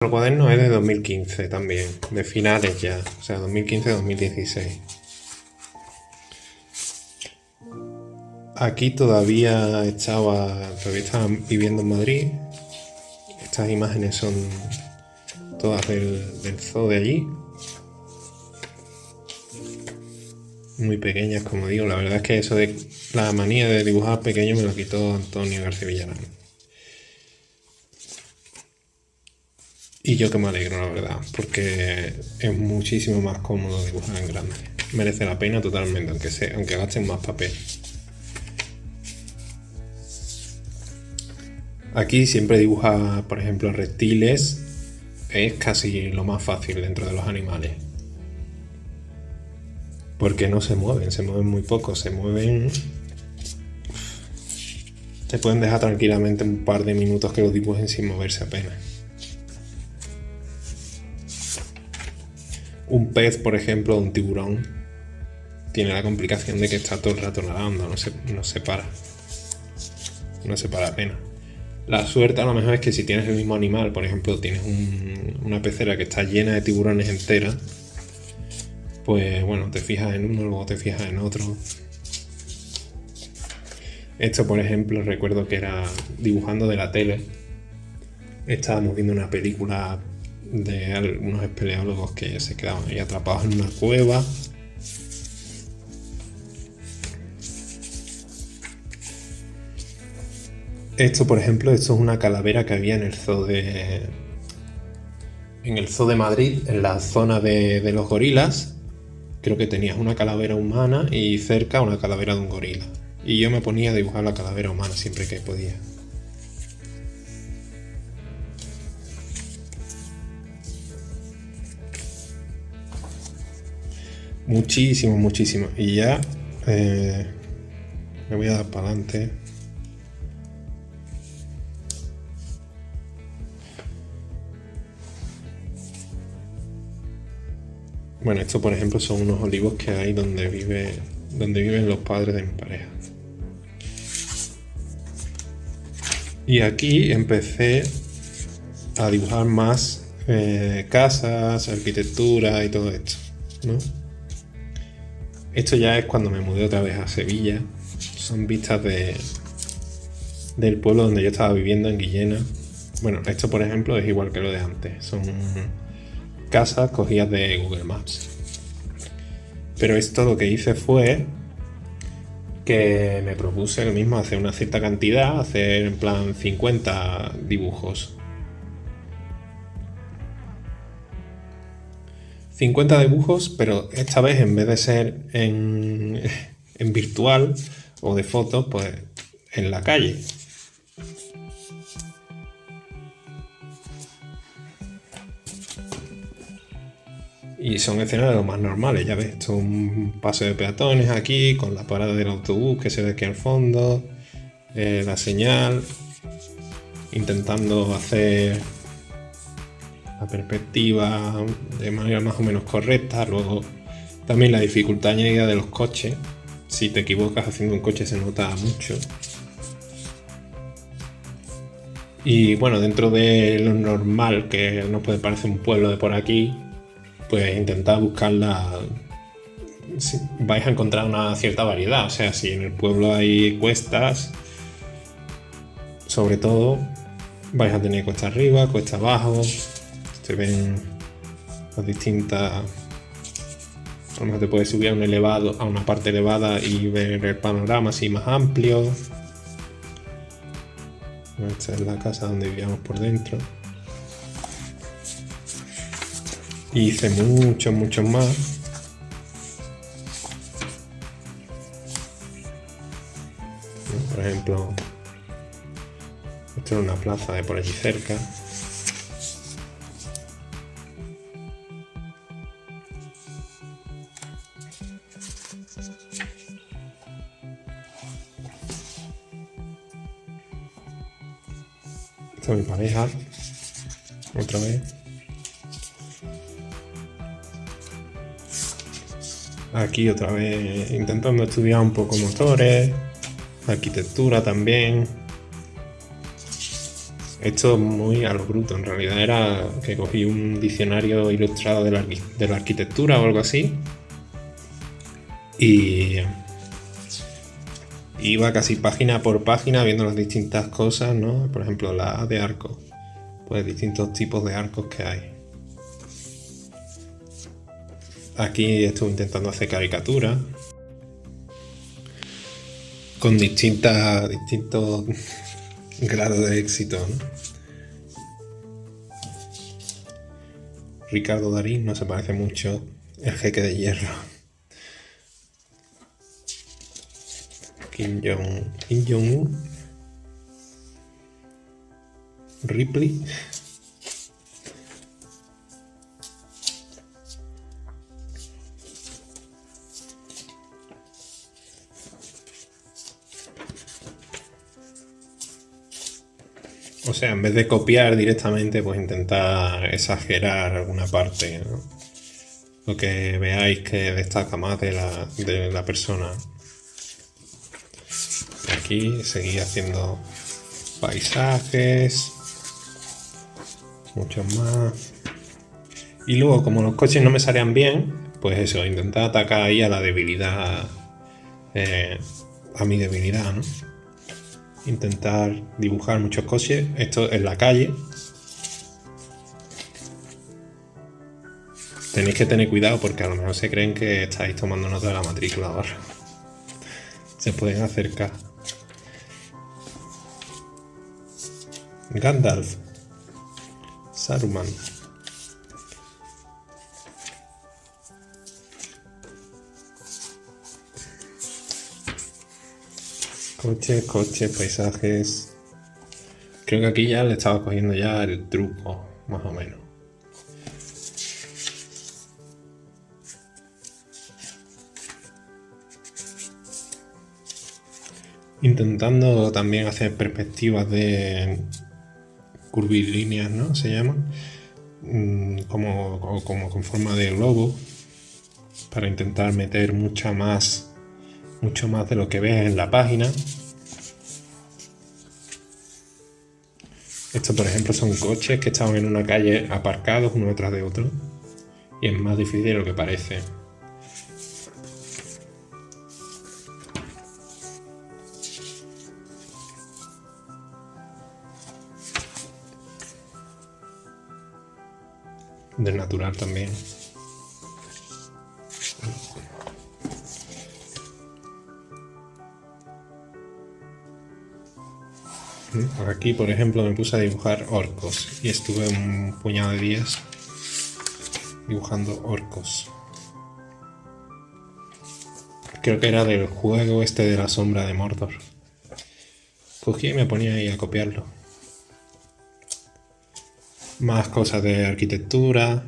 El cuaderno es de 2015 también, de finales ya, o sea, 2015-2016. Aquí todavía estaba viviendo en Madrid. Estas imágenes son todas del zoo de allí. Muy pequeñas, como digo. La verdad es que eso de la manía de dibujar pequeño me lo quitó Antonio García Villarán. Y yo que me alegro, la verdad, porque es muchísimo más cómodo dibujar en grande. Merece la pena totalmente, aunque gasten más papel. Aquí siempre dibujar, por ejemplo, reptiles. Es casi lo más fácil dentro de los animales. Porque no se mueven muy poco, se mueven... Te pueden dejar tranquilamente un par de minutos que lo dibujen sin moverse apenas. Un pez, por ejemplo, un tiburón, tiene la complicación de que está todo el rato nadando, no se para. No se para apenas. La suerte a lo mejor es que si tienes el mismo animal, por ejemplo, tienes una pecera que está llena de tiburones entera, pues bueno, te fijas en uno, luego te fijas en otro. Esto, por ejemplo, recuerdo que era dibujando de la tele. Estábamos viendo una película de algunos espeleólogos que se quedaban ahí atrapados en una cueva. Esto, por ejemplo, esto es una calavera que había en el zoo de Madrid, en la zona de los gorilas. Creo que tenías una calavera humana y cerca una calavera de un gorila. Y yo me ponía a dibujar la calavera humana siempre que podía. Muchísimo. Y ya me voy a dar para adelante. Bueno, esto por ejemplo son unos olivos que hay donde viven los padres de mi pareja. Y aquí empecé a dibujar más casas, arquitectura y todo esto, ¿no? Esto ya es cuando me mudé otra vez a Sevilla. Son vistas del pueblo donde yo estaba viviendo, en Guillena. Bueno, esto por ejemplo es igual que lo de antes. Son casas cogidas de Google Maps. Pero esto lo que hice fue que me propuse lo mismo, hacer una cierta cantidad, hacer en plan 50 dibujos. 50 dibujos, pero esta vez en vez de ser en virtual o de fotos, pues en la calle. Y son escenarios lo más normales, ya ves, esto es un paseo de peatones aquí, con la parada del autobús que se ve aquí al fondo, la señal, intentando hacer la perspectiva de manera más o menos correcta. Luego también la dificultad añadida de los coches. Si te equivocas haciendo un coche se nota mucho. Y bueno, dentro de lo normal que nos puede parecer un pueblo de por aquí, pues intentar buscarla. Vais a encontrar una cierta variedad. O sea, si en el pueblo hay cuestas, sobre todo vais a tener cuesta arriba, cuesta abajo. Se ven las distintas. A lo mejor te puedes subir a una parte elevada y ver el panorama así más amplio. Esta es la casa donde vivíamos por dentro. Y hice muchos más. Por ejemplo, esto es una plaza de por allí cerca. Esta es mi pareja. Otra vez. Aquí otra vez intentando estudiar un poco motores, arquitectura también. Esto muy a lo bruto, en realidad era que cogí un diccionario ilustrado de la arquitectura o algo así y iba casi página por página viendo las distintas cosas, ¿no? Por ejemplo, la A de arco, pues distintos tipos de arcos que hay. Aquí estuve intentando hacer caricaturas con distintos grados de éxito, ¿no? Ricardo Darín no se parece mucho, el jeque de hierro. Kim Jong-un, Ripley. O sea, en vez de copiar directamente, pues intentar exagerar alguna parte, ¿no? Lo que veáis que destaca más de la persona. Aquí seguí haciendo paisajes, muchos más. Y luego, como los coches no me salían bien, pues eso, intentar atacar ahí a la debilidad, a mi debilidad, ¿no? Intentar dibujar muchos coches, esto en la calle. Tenéis que tener cuidado porque a lo mejor se creen que estáis tomando nota de la matrícula ahora. Se pueden acercar. Gandalf, Saruman. Coches, paisajes. Creo que aquí ya le estaba cogiendo ya el truco, más o menos. Intentando también hacer perspectivas de curvilíneas, ¿no? Se llaman. Como con forma de globo. Para intentar meter mucho más de lo que ves en la página. Estos, por ejemplo, son coches que estaban en una calle aparcados uno detrás de otro. Y es más difícil de lo que parece. Del natural también. Aquí, por ejemplo, me puse a dibujar orcos y estuve un puñado de días dibujando orcos. Creo que era del juego este de la sombra de Mordor. Cogí y me ponía ahí a copiarlo. Más cosas de arquitectura.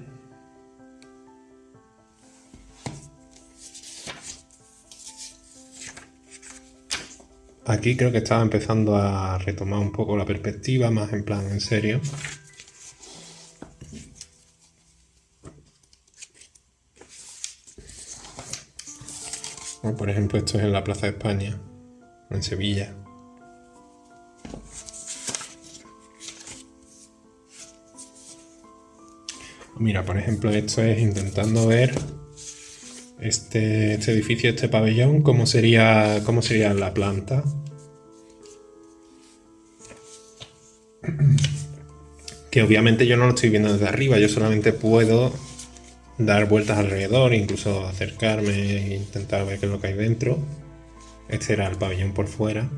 Aquí creo que estaba empezando a retomar un poco la perspectiva, más en plan en serio. Por ejemplo, esto es en la Plaza de España, en Sevilla. Mira, por ejemplo, esto es intentando ver este edificio, este pabellón, cómo sería la planta. Que obviamente yo no lo estoy viendo desde arriba, yo solamente puedo dar vueltas alrededor, incluso acercarme e intentar ver qué es lo que hay dentro. Este era el pabellón por fuera.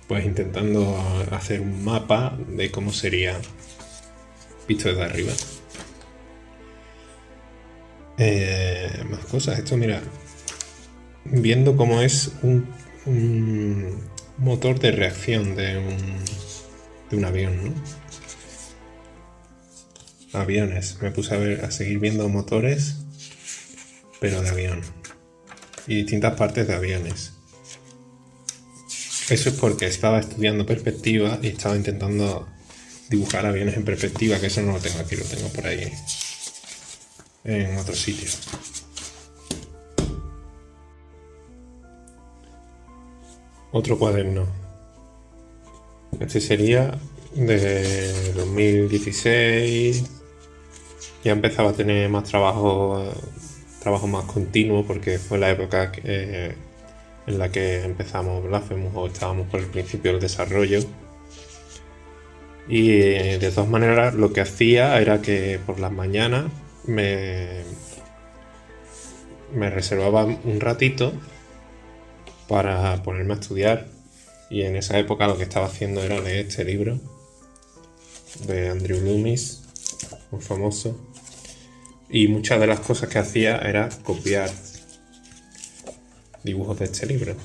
Pues intentando hacer un mapa de cómo sería visto desde arriba. Más cosas. Esto, mira, viendo cómo es un motor de reacción de un avión, ¿no? Aviones. Me puse a seguir viendo motores, pero de avión. Y distintas partes de aviones. Eso es porque estaba estudiando perspectiva y estaba intentando dibujar aviones en perspectiva, que eso no lo tengo aquí, lo tengo por ahí en otro sitio. Otro cuaderno. Este sería de 2016. Ya empezaba a tener más trabajo más continuo, porque fue la época en la que empezamos Blasphemous, o estábamos por el principio del desarrollo. Y de todas maneras lo que hacía era que por las mañanas me reservaba un ratito para ponerme a estudiar, y en esa época lo que estaba haciendo era leer este libro de Andrew Loomis, muy famoso, y muchas de las cosas que hacía era copiar dibujos de este libro.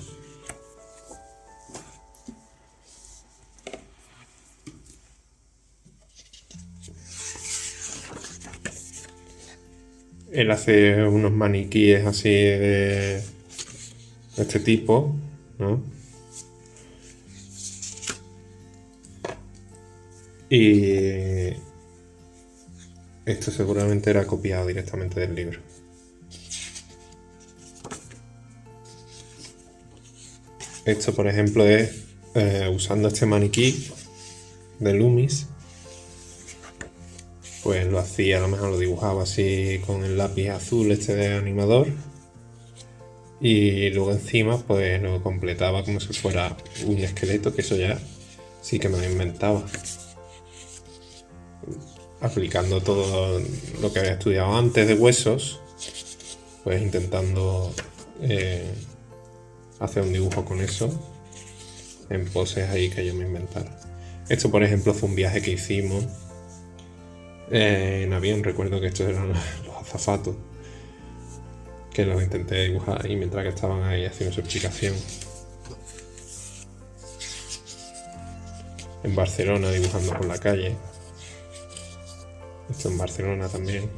Él hace unos maniquíes así de este tipo, ¿no? Y esto seguramente era copiado directamente del libro. Esto, por ejemplo, es usando este maniquí de Loomis. Pues lo hacía, a lo mejor lo dibujaba así con el lápiz azul este de animador, y luego encima pues lo completaba como si fuera un esqueleto, que eso ya sí que me lo inventaba, aplicando todo lo que había estudiado antes de huesos, pues intentando hacer un dibujo con eso en poses ahí que yo me inventara. Esto, por ejemplo, fue un viaje que hicimos en avión. Recuerdo que estos eran los azafatos, que los intenté dibujar ahí mientras que estaban ahí haciendo su explicación. En Barcelona, dibujando por la calle. Esto en Barcelona también.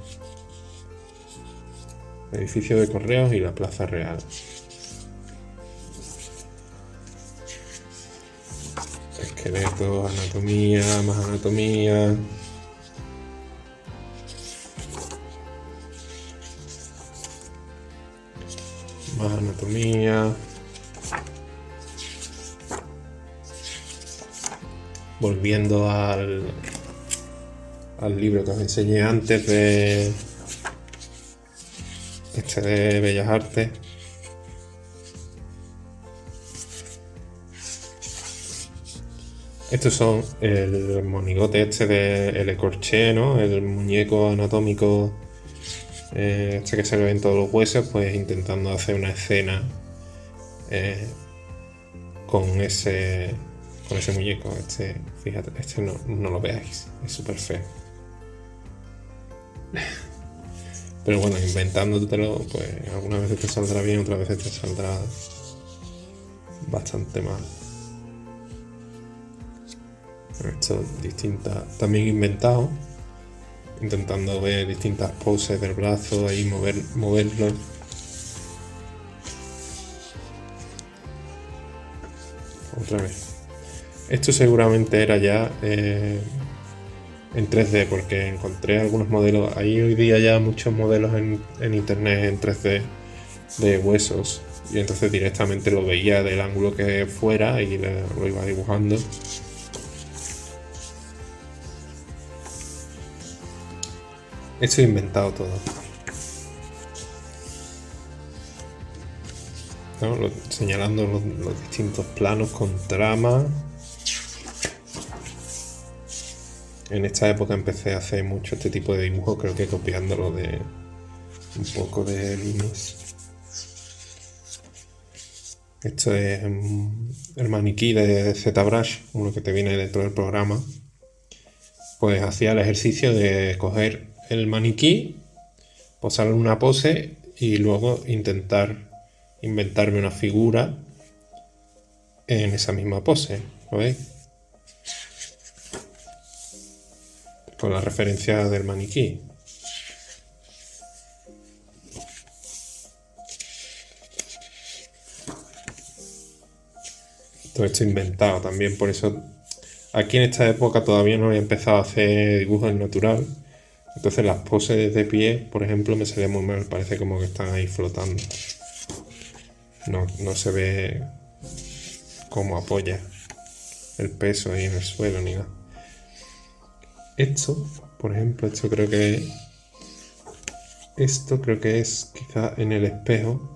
El edificio de correos y la Plaza Real. Esqueletos, anatomía, más anatomía. Más anatomía. Volviendo al libro que os enseñé antes de Bellas Artes. Estos son el monigote este de Le Corbusier, ¿no? El muñeco anatómico este que se le ven todos los huesos, pues intentando hacer una escena con ese muñeco. Este, fíjate, este no lo veáis, es súper feo. Pero bueno, inventándotelo, pues algunas veces te saldrá bien, otras veces te saldrá bastante mal. Esto distintas, también inventado, intentando ver distintas poses del brazo, ahí moverlo. Otra vez. Esto seguramente era ya en 3D, porque encontré algunos modelos. Hay hoy día ya muchos modelos en internet en 3D de huesos, y entonces directamente lo veía del ángulo que fuera y lo iba dibujando. Esto he inventado todo, ¿no? Señalando los distintos planos con trama. En esta época empecé a hacer mucho este tipo de dibujo, creo que copiándolo de un poco de Loomis. Esto es el maniquí de ZBrush, uno que te viene dentro del programa. Pues hacía el ejercicio de coger el maniquí, posar en una pose y luego intentar inventarme una figura en esa misma pose, ¿lo veis? Con la referencia del maniquí. Todo esto inventado también, por eso aquí en esta época todavía no había empezado a hacer dibujos en natural. Entonces las poses de pie, por ejemplo, me salían muy mal, parece como que están ahí flotando. No se ve cómo apoya. el peso ahí en el suelo ni nada. Esto, por ejemplo, esto creo que es quizá en el espejo,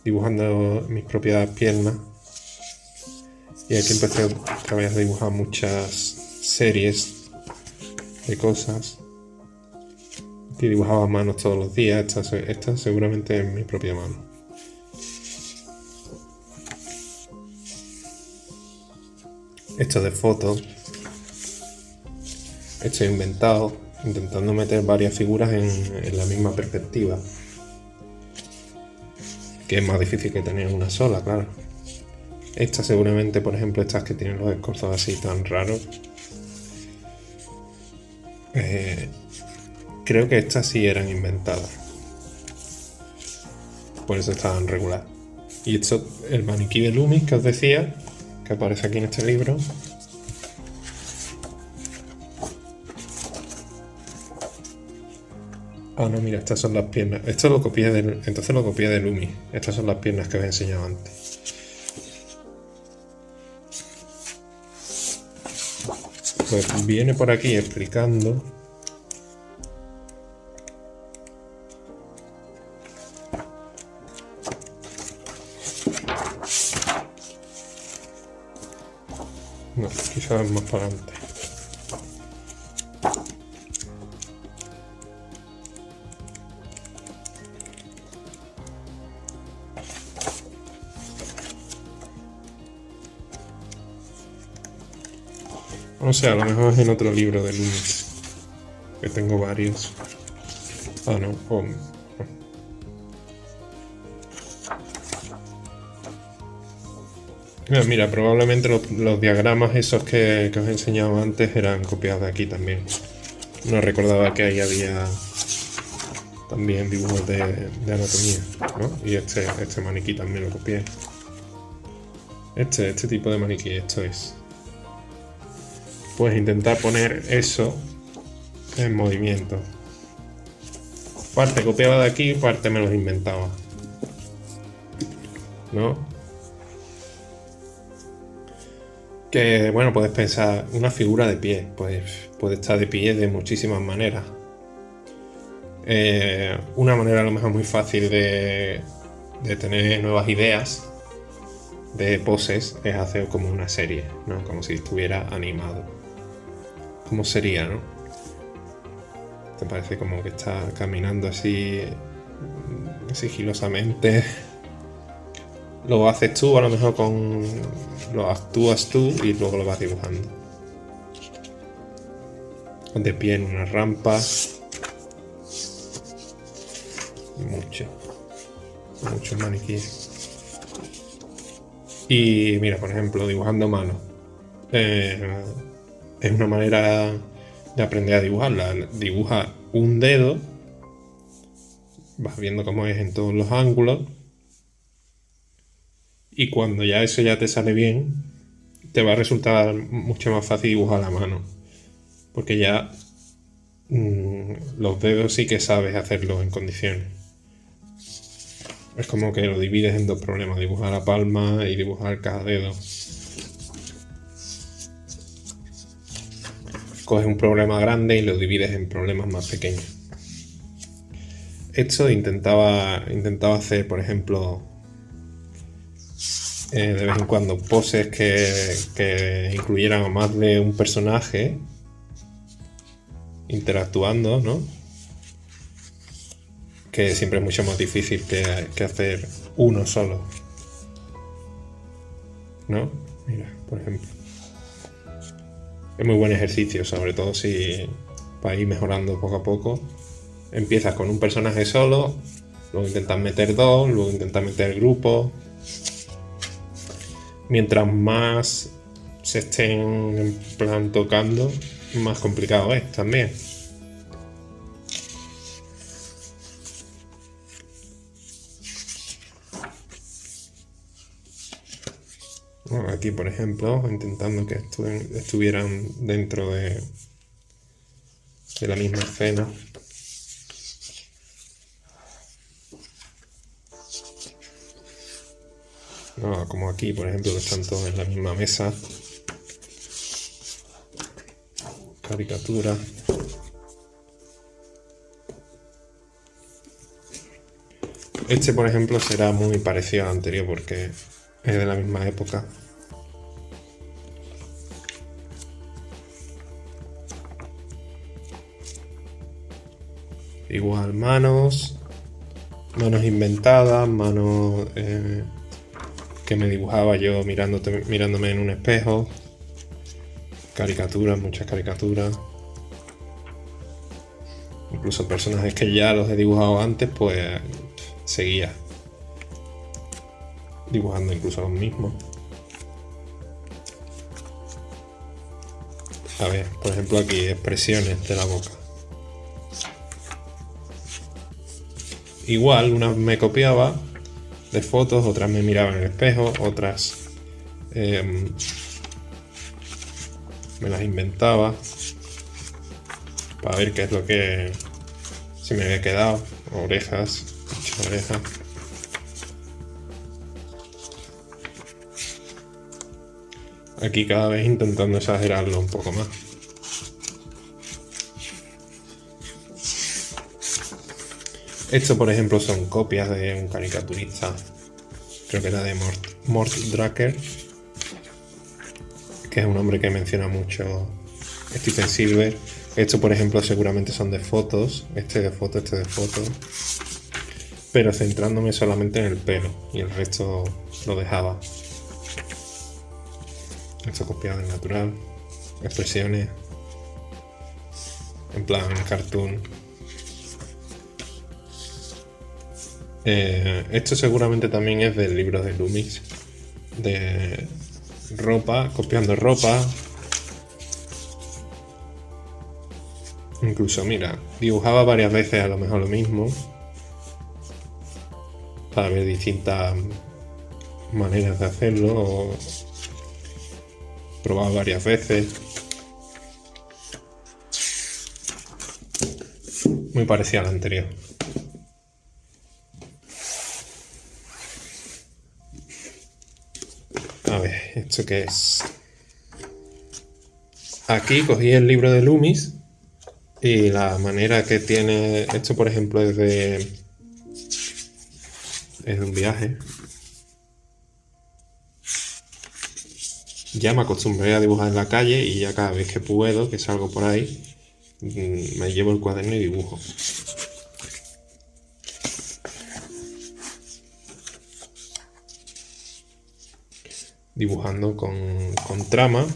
dibujando mis propias piernas. Y aquí empecé otra vez a dibujar muchas series de cosas que dibujaba a mano todos los días. Esta seguramente es mi propia mano. Esto de fotos. Esto he inventado, intentando meter varias figuras en la misma perspectiva. Que es más difícil que tener una sola, claro. Estas seguramente, por ejemplo, estas que tienen los escorzos así tan raros. Creo que estas sí eran inventadas. Por eso estaban regular. Y esto, el maniquí de Loomis que os decía, que aparece aquí en este libro. Ah, no, mira, estas son las piernas. Esto lo copié entonces lo copié de Loomis. Estas son las piernas que os he enseñado antes. Pues viene por aquí explicando no, quizás más para adelante. O sea, a lo mejor es en otro libro de Loomis, que tengo varios. Ah, no. Mira, probablemente los diagramas esos que os he enseñado antes eran copiados de aquí también. No recordaba que ahí había también dibujos de anatomía, ¿no? Y este maniquí también lo copié. Este tipo de maniquí, esto es. Pues intentar poner eso en movimiento. Parte copiaba de aquí, parte me los inventaba, ¿no? Que bueno, puedes pensar, una figura de pie, pues puede estar de pie de muchísimas maneras. Una manera a lo mejor muy fácil de tener nuevas ideas de poses es hacer como una serie, ¿no? Como si estuviera animado. ¿Cómo sería, no? Te parece como que está caminando así sigilosamente. Lo haces tú, a lo mejor lo actúas tú y luego lo vas dibujando. De pie en una rampa. Muchos maniquíes. Y mira, por ejemplo, dibujando a mano. Es una manera de aprender a dibujarla. Dibuja un dedo, vas viendo cómo es en todos los ángulos, y cuando ya eso ya te sale bien, te va a resultar mucho más fácil dibujar a mano, porque ya los dedos sí que sabes hacerlo en condiciones. Es como que lo divides en dos problemas, dibujar la palma y dibujar cada dedo. Coges un problema grande y lo divides en problemas más pequeños. Esto intentaba hacer, por ejemplo, de vez en cuando poses que incluyeran a más de un personaje interactuando, ¿no? Que siempre es mucho más difícil que hacer uno solo, ¿no? Mira, por ejemplo. Es muy buen ejercicio, sobre todo si para ir mejorando poco a poco. Empiezas con un personaje solo, luego intentas meter dos, luego intentas meter grupos. Mientras más se estén en plan tocando, más complicado es también. Bueno, aquí, por ejemplo, intentando que estuvieran dentro de la misma escena. No, como aquí, por ejemplo, que están todos en la misma mesa. Caricatura. Este, por ejemplo, será muy parecido al anterior porque es de la misma época. Igual manos inventadas, manos que me dibujaba yo mirándome en un espejo. Caricaturas, muchas caricaturas. Incluso personajes que ya los he dibujado antes, pues seguía dibujando incluso los mismos. A ver, por ejemplo aquí, expresiones de la boca. Igual, unas me copiaba de fotos, otras me miraba en el espejo, otras me las inventaba para ver qué es lo que se me había quedado. Orejas, muchas orejas. Aquí cada vez intentando exagerarlo un poco más. Esto, por ejemplo, son copias de un caricaturista, creo que era de Mort Drucker, que es un hombre que menciona mucho Steven Silver. Esto, por ejemplo, seguramente son de fotos, este de foto, pero centrándome solamente en el pelo y el resto lo dejaba. Esto copiado del natural, expresiones, en plan cartoon. Esto seguramente también es del libro de Loomis, de ropa, copiando ropa. Incluso, mira, dibujaba varias veces a lo mejor lo mismo, para ver distintas maneras de hacerlo, o probaba varias veces. Muy parecida al anterior. A ver, ¿esto qué es? Aquí cogí el libro de Loomis y la manera que tiene esto, por ejemplo, es de un viaje. Ya me acostumbré a dibujar en la calle y ya cada vez que puedo, que salgo por ahí, me llevo el cuaderno y dibujo. Dibujando con trama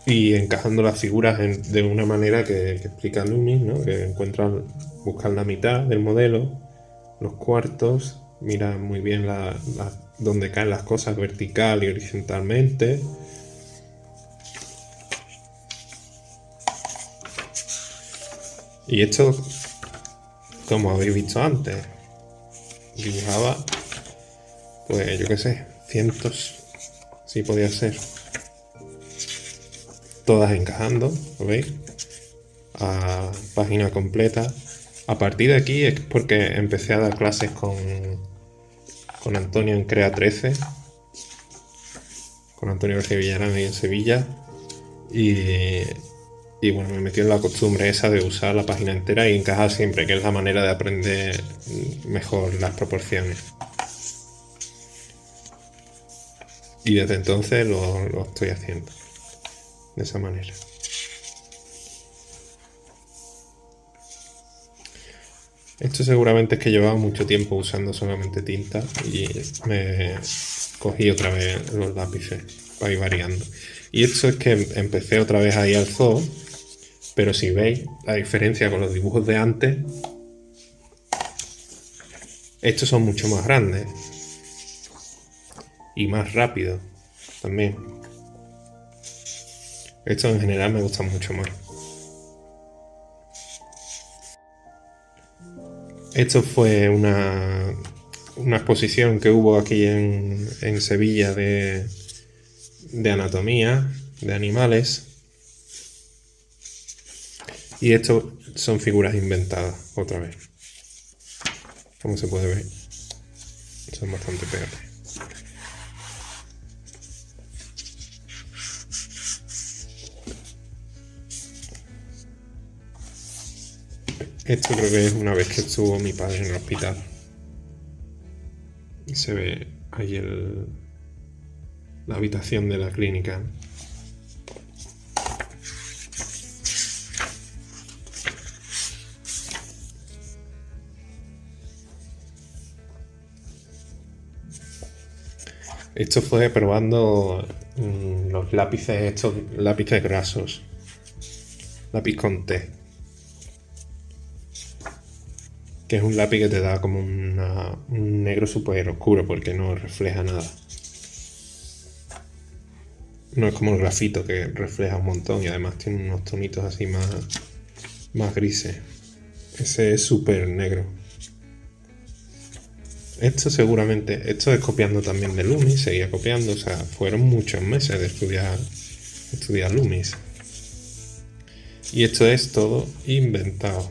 y encajando las figuras de una manera que explica Loomis, ¿no? Que buscan la mitad del modelo, los cuartos, mira muy bien dónde caen las cosas vertical y horizontalmente. Y esto, como habéis visto antes, dibujaba, pues yo qué sé, cientos, sí podía ser. Todas encajando, ¿lo veis? A página completa. A partir de aquí es porque empecé a dar clases con Antonio en Crea 13, con Antonio García Villarán ahí en Sevilla, y bueno, me metió en la costumbre esa de usar la página entera y encajar siempre, que es la manera de aprender mejor las proporciones. Y desde entonces lo estoy haciendo de esa manera. Esto seguramente es que llevaba mucho tiempo usando solamente tinta y me cogí otra vez los lápices para ir variando. Y esto es que empecé otra vez ahí al zoo, pero si veis la diferencia con los dibujos de antes, estos son mucho más grandes y más rápidos también. Estos en general me gustan mucho más. Esto fue una exposición que hubo aquí en Sevilla de anatomía, de animales. Y esto son figuras inventadas, otra vez. Como se puede ver, son bastante peores. Esto creo que es una vez que estuvo mi padre en el hospital. Se ve ahí la habitación de la clínica. Esto fue probando los lápices, estos lápices grasos. Lápiz con T. Que es un lápiz que te da como un negro súper oscuro porque no refleja nada. No es como el grafito que refleja un montón y además tiene unos tonitos así más grises. Ese es súper negro. Esto es copiando también de Loomis, seguía copiando, o sea, fueron muchos meses de estudiar Loomis. Y esto es todo inventado.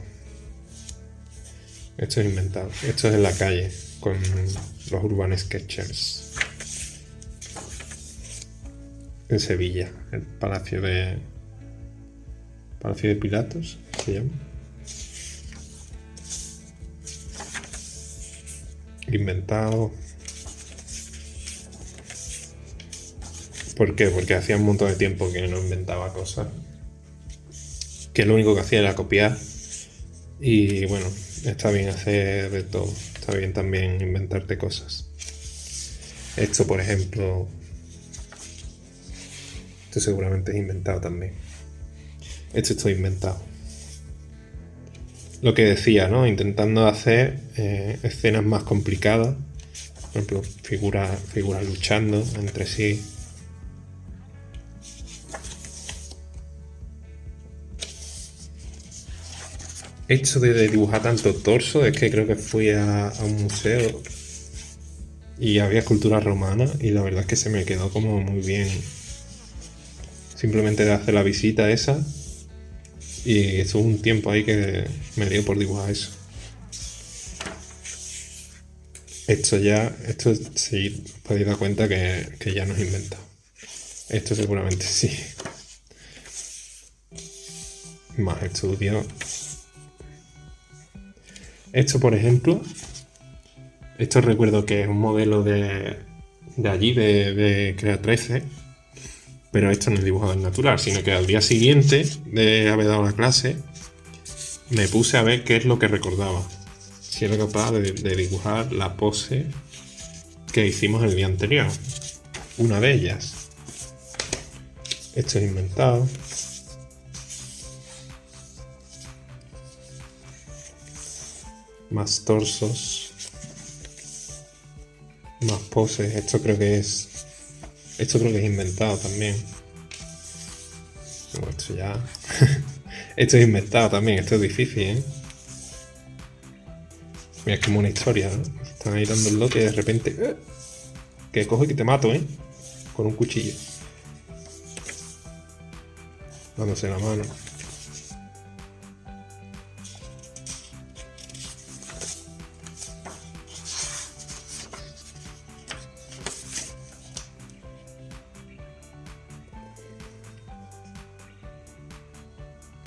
Esto es inventado. Esto es en la calle, con los Urban Sketchers. En Sevilla, el Palacio de Pilatos, se llama. Inventado. ¿Por qué? Porque hacía un montón de tiempo que no inventaba cosas. Que lo único que hacía era copiar. Y bueno, está bien hacer de todo. Está bien también inventarte cosas. Esto, por ejemplo, esto seguramente es inventado también. Esto está inventado. Lo que decía, ¿no? Intentando hacer escenas más complicadas. Por ejemplo, figuras luchando entre sí. Esto de dibujar tanto torso, es que creo que fui a un museo y había escultura romana y la verdad es que se me quedó como muy bien. Simplemente de hacer la visita esa y estuvo un tiempo ahí que me dio por dibujar eso. Esto sí, podéis dar cuenta que ya no es inventado. Esto seguramente sí. Más estudio. Esto, por ejemplo, esto recuerdo que es un modelo de allí, de Crea 13, pero esto no es dibujado en natural, sino que al día siguiente de haber dado la clase me puse a ver qué es lo que recordaba. Si era capaz de dibujar la pose que hicimos el día anterior. Una de ellas. Esto es inventado. Más torsos. Más poses. Esto creo que es inventado también. Bueno, esto ya. Esto es inventado también. Esto es difícil, ¿eh? Mira, es como una historia, ¿no? Están ahí dando el lote y de repente. Que cojo y que te mato, ¿eh? Con un cuchillo. Dándose la mano.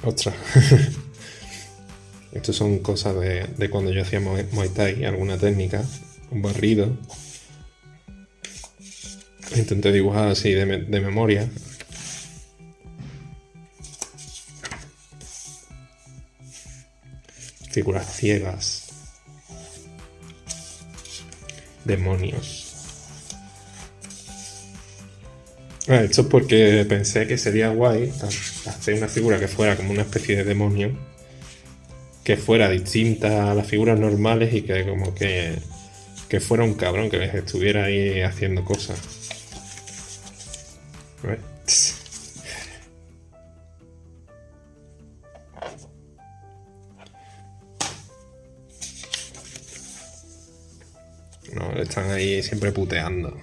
Ostras. Estos son cosas de cuando yo hacía Muay Thai, alguna técnica, un barrido. Intenté dibujar así de memoria. Figuras ciegas. Demonios. Esto es porque pensé que sería guay hacer una figura que fuera como una especie de demonio, que fuera distinta a las figuras normales y que como que fuera un cabrón que les estuviera ahí haciendo cosas. No, están ahí siempre puteando.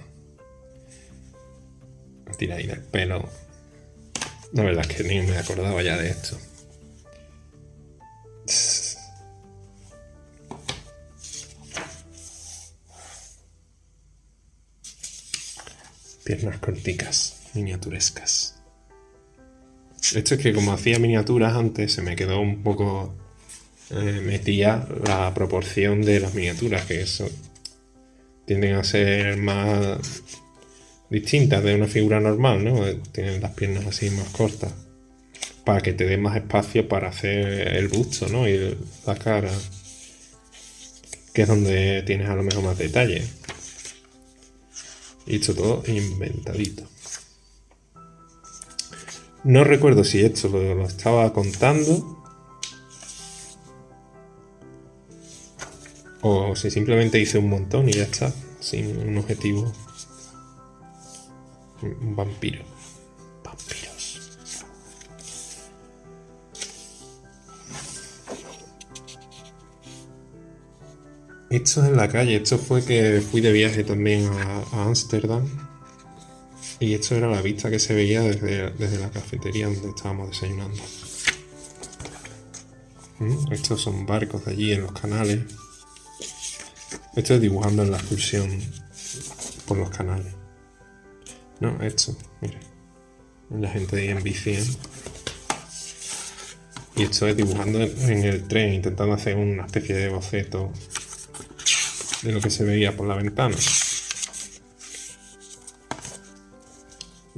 Tira ahí del pelo. La verdad es que ni me acordaba ya de esto. Piernas corticas, miniaturescas. Esto es que como hacía miniaturas antes, se me quedó un poco metía la proporción de las miniaturas, que eso tienden a ser más distintas de una figura normal, ¿no? Tienen las piernas así más cortas, para que te dé más espacio para hacer el busto, ¿no? Y la cara, que es donde tienes a lo mejor más detalle. Y esto todo inventadito. No recuerdo si esto lo estaba contando o si simplemente hice un montón y ya está, sin un objetivo. Un vampiro. Vampiros. Esto es en la calle. Esto fue que fui de viaje también a Ámsterdam. Y esto era la vista que se veía desde la cafetería donde estábamos desayunando. Estos son barcos de allí en los canales. Esto es dibujando en la excursión por los canales. No, esto, mire. La gente ahí en bici. Y esto es dibujando en el tren, intentando hacer una especie de boceto de lo que se veía por la ventana.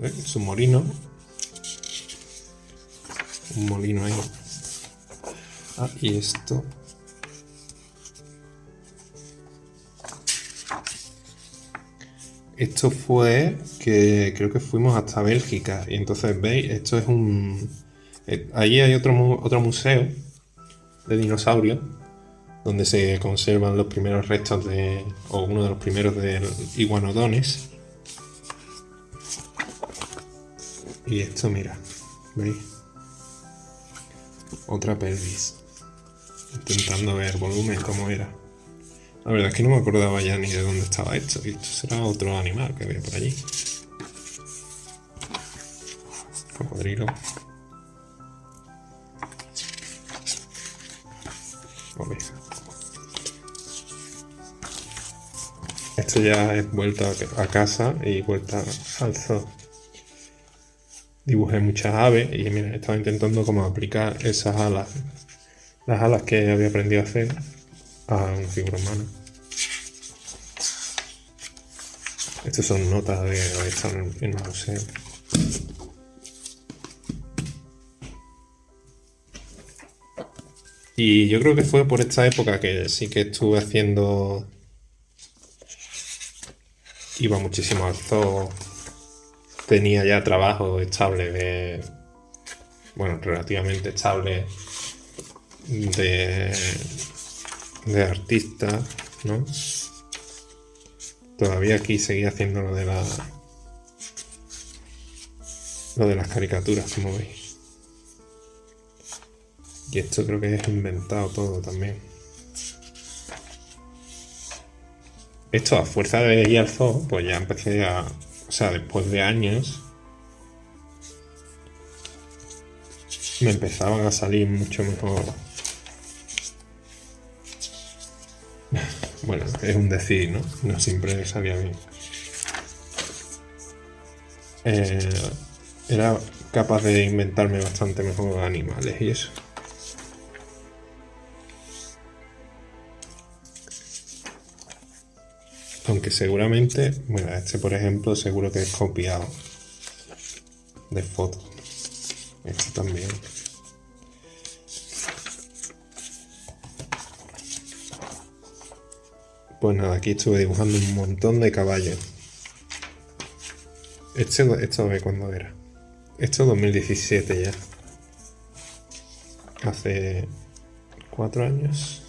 Es un molino. Un molino ahí. Ah, y esto. Esto fue que creo que fuimos hasta Bélgica. Y entonces, ¿veis? Esto es un... Allí hay otro museo de dinosaurios donde se conservan los primeros restos o uno de los primeros de iguanodones. Y esto, mira, ¿veis? Otra pelvis. Intentando ver volumen cómo era. La verdad es que no me acordaba ya ni de dónde estaba esto. Y esto será otro animal que había por allí. Cocodrilo. Oveja. Esto ya es vuelta a casa y vuelta al zoo. Dibujé muchas aves y mira, estaba intentando como aplicar esas alas, las alas que había aprendido a hacer a una figura humana. Estas son notas de estar en un museo. Y yo creo que fue por esta época que sí que estuve haciendo... Iba muchísimo al zoo. Tenía ya trabajo estable bueno, relativamente estable de artista, ¿no? Todavía aquí seguía haciendo lo de las caricaturas, como veis. Y esto creo que es inventado todo también. Esto a fuerza de ir al zoo, pues ya empecé a... O sea, después de años, me empezaban a salir mucho mejor. Bueno, es un decir, ¿no? No siempre salía bien. Era capaz de inventarme bastante mejor animales y eso. Aunque seguramente, bueno, este por ejemplo seguro que es copiado de fotos. Este también. Pues nada, aquí estuve dibujando un montón de caballos. Esto de cuándo era. Esto 2017 ya. Hace 4 años.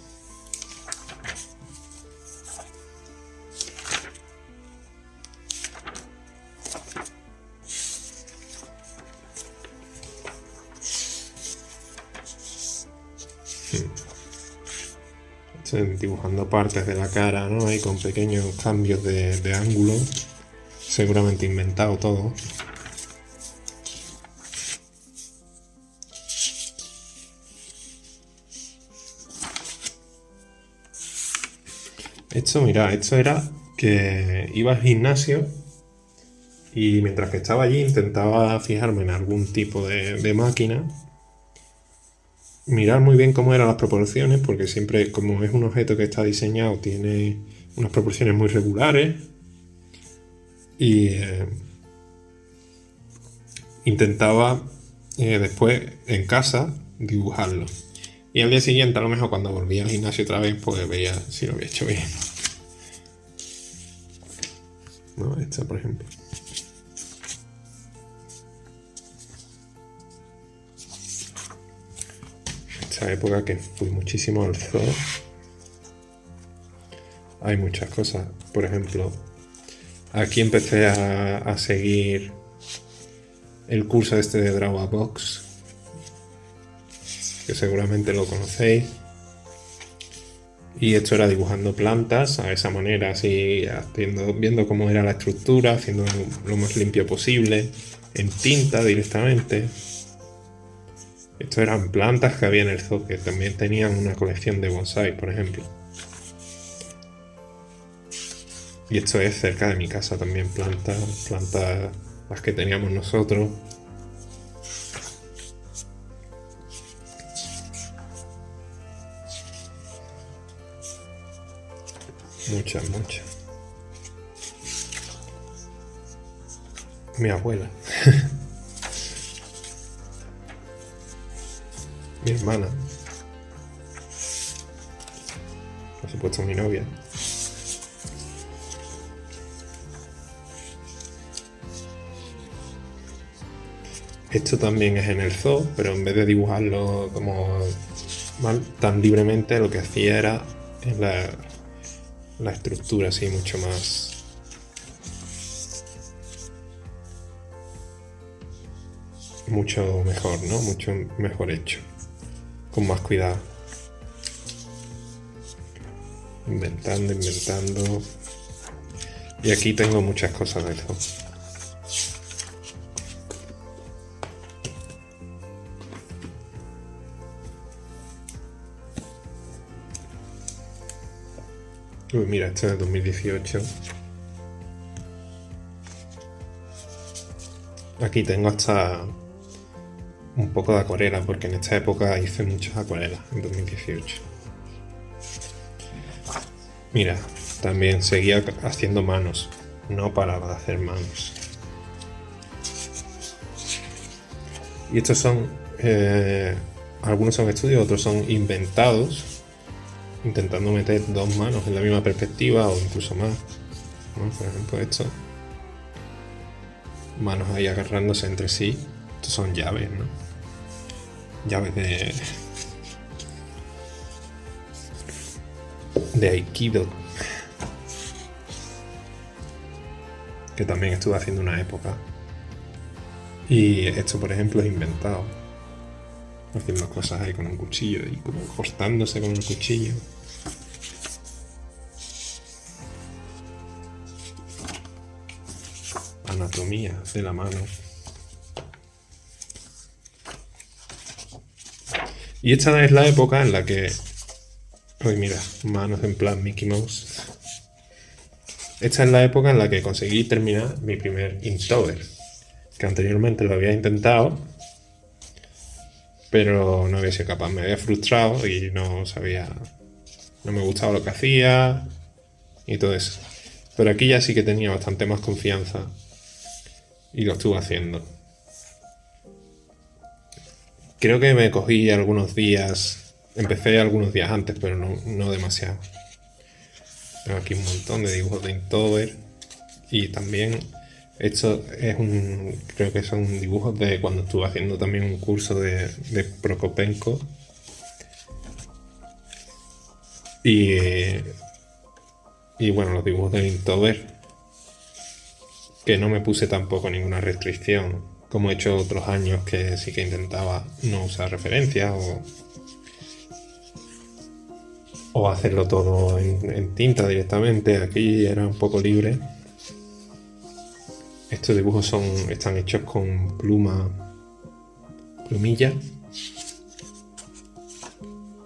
Dibujando partes de la cara, ¿no? Ahí con pequeños cambios de ángulo. Seguramente inventado todo. Esto, mira, esto era que iba al gimnasio Y mientras que estaba allí intentaba fijarme en algún tipo de máquina, mirar muy bien cómo eran las proporciones, porque siempre, como es un objeto que está diseñado, tiene unas proporciones muy regulares. Y intentaba después en casa dibujarlo. Y al día siguiente, a lo mejor cuando volvía al gimnasio otra vez, pues veía si lo había hecho bien. ¿No? Esta, por ejemplo. Esta época que fui muchísimo al zoo. Hay muchas cosas. Por ejemplo, aquí empecé a seguir el curso este de Drawbox, que seguramente lo conocéis. Y esto era dibujando plantas a esa manera, así, viendo cómo era la estructura, haciendo lo más limpio posible, en tinta directamente. Esto eran plantas que había en el zoo, que también tenían una colección de bonsai, por ejemplo. Y esto es cerca de mi casa también, plantas las que teníamos nosotros. Muchas. Mi abuela. Mi hermana. Por supuesto mi novia. Esto también es en el zoo, pero en vez de dibujarlo como tan libremente, lo que hacía era en la estructura así mucho mejor, ¿no? Mucho mejor hecho, con más cuidado. Inventando. Y aquí tengo muchas cosas de eso. Uy, mira, esto es de 2018. Aquí tengo hasta un poco de acuarela, porque en esta época hice muchas acuarelas, en 2018. Mira, también seguía haciendo manos, no paraba de hacer manos. Y estos son, algunos son estudios, otros son inventados, intentando meter dos manos en la misma perspectiva o incluso más, ¿no? Por ejemplo esto, manos ahí agarrándose entre sí. Estos son llaves, ¿no? Llaves de Aikido, que también estuve haciendo una época. Y esto, por ejemplo, es inventado, haciendo cosas ahí con un cuchillo y como cortándose con el cuchillo. Anatomía de la mano. Y esta es la época en la que... Uy, mira, manos en plan Mickey Mouse. Esta es la época en la que conseguí terminar mi primer Inktober, que anteriormente lo había intentado, pero no había sido capaz, me había frustrado y no me gustaba lo que hacía y todo eso. Pero aquí ya sí que tenía bastante más confianza y lo estuve haciendo. Creo que me cogí algunos días, empecé algunos días antes, pero no demasiado. Tengo aquí un montón de dibujos de Inktober y también esto creo que son dibujos de cuando estuve haciendo también un curso de Prokopenko. Y bueno, los dibujos de Inktober, que no me puse tampoco ninguna restricción, como he hecho otros años que sí que intentaba no usar referencias o hacerlo todo en tinta directamente. Aquí era un poco libre. Estos dibujos están hechos con plumilla,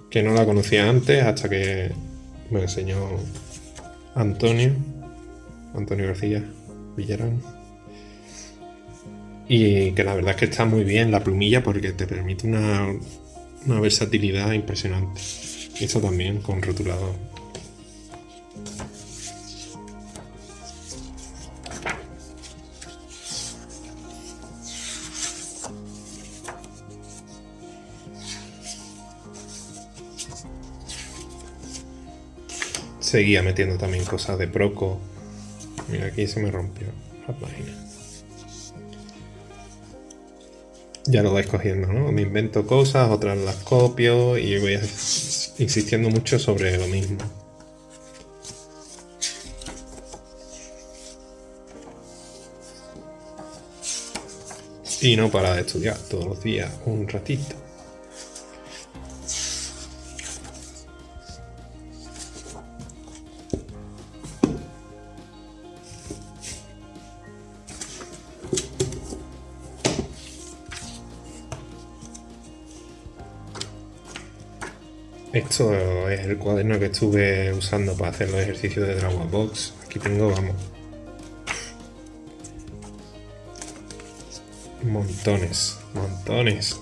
que no la conocía antes hasta que me enseñó Antonio García Villarán. Y que la verdad es que está muy bien la plumilla porque te permite una versatilidad impresionante. Y esto también con rotulador. Seguía metiendo también cosas de Proco. Mira, aquí se me rompió la página. Ya lo vais cogiendo, ¿no? Me invento cosas, otras las copio y voy insistiendo mucho sobre lo mismo. Y no para de estudiar todos los días un ratito. Esto es el cuaderno que estuve usando para hacer los ejercicios de Drawbox. Aquí tengo, vamos, montones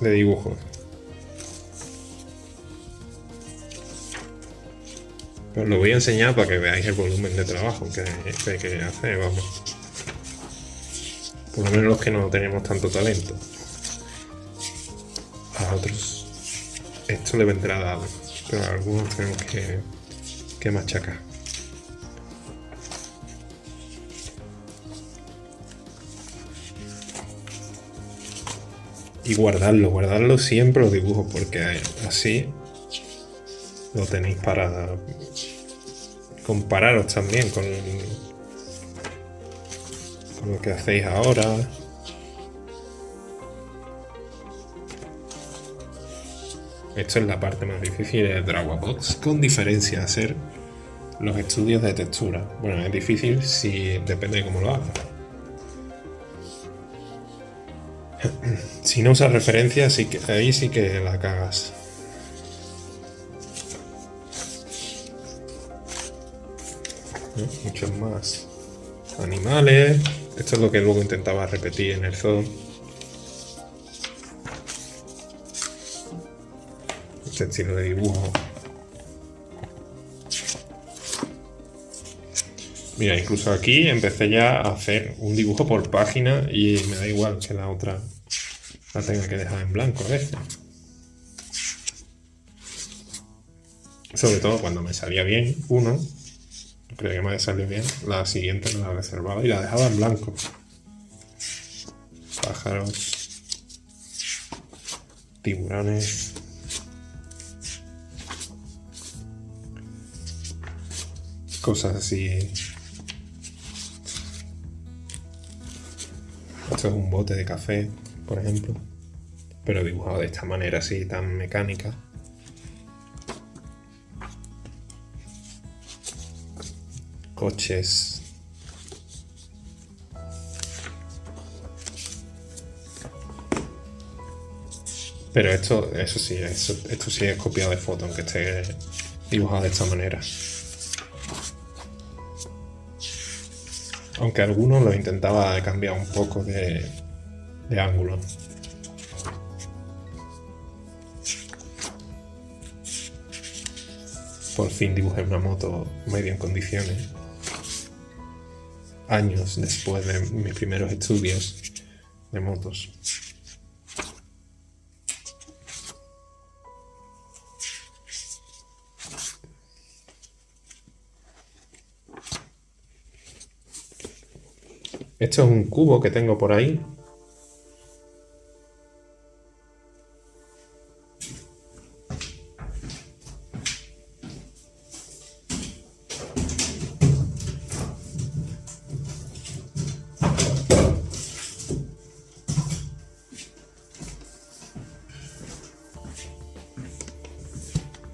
de dibujos. Os lo voy a enseñar para que veáis el volumen de trabajo que hay que hacer, vamos. Por lo menos los que no tenemos tanto talento. A otros esto le vendrá dado, pero a algunos tenemos que machacar. Y guardarlo siempre los dibujos, porque así lo tenéis para compararos también con lo que hacéis ahora. Esto es la parte más difícil de Drawbox, con diferencia hacer los estudios de textura. Bueno, es difícil si depende de cómo lo hagas. Si no usas referencias, ahí sí que la cagas. Muchos más animales. Esto es lo que luego intentaba repetir en el zoo. Este estilo de dibujo. Mira, incluso aquí empecé ya a hacer un dibujo por página y me da igual que la otra la tenga que dejar en blanco a veces. Sobre todo cuando me salía bien uno, creo que me salió bien, la siguiente me la reservaba y la dejaba en blanco. Pájaros, tiburones. Cosas así. Esto es un bote de café, por ejemplo, pero dibujado de esta manera así, tan mecánica. Coches. Pero esto sí es copiado de foto, aunque esté dibujado de esta manera. Aunque algunos lo intentaba cambiar un poco de ángulo. Por fin dibujé una moto medio en condiciones. Años después de mis primeros estudios de motos. Esto es un cubo que tengo por ahí.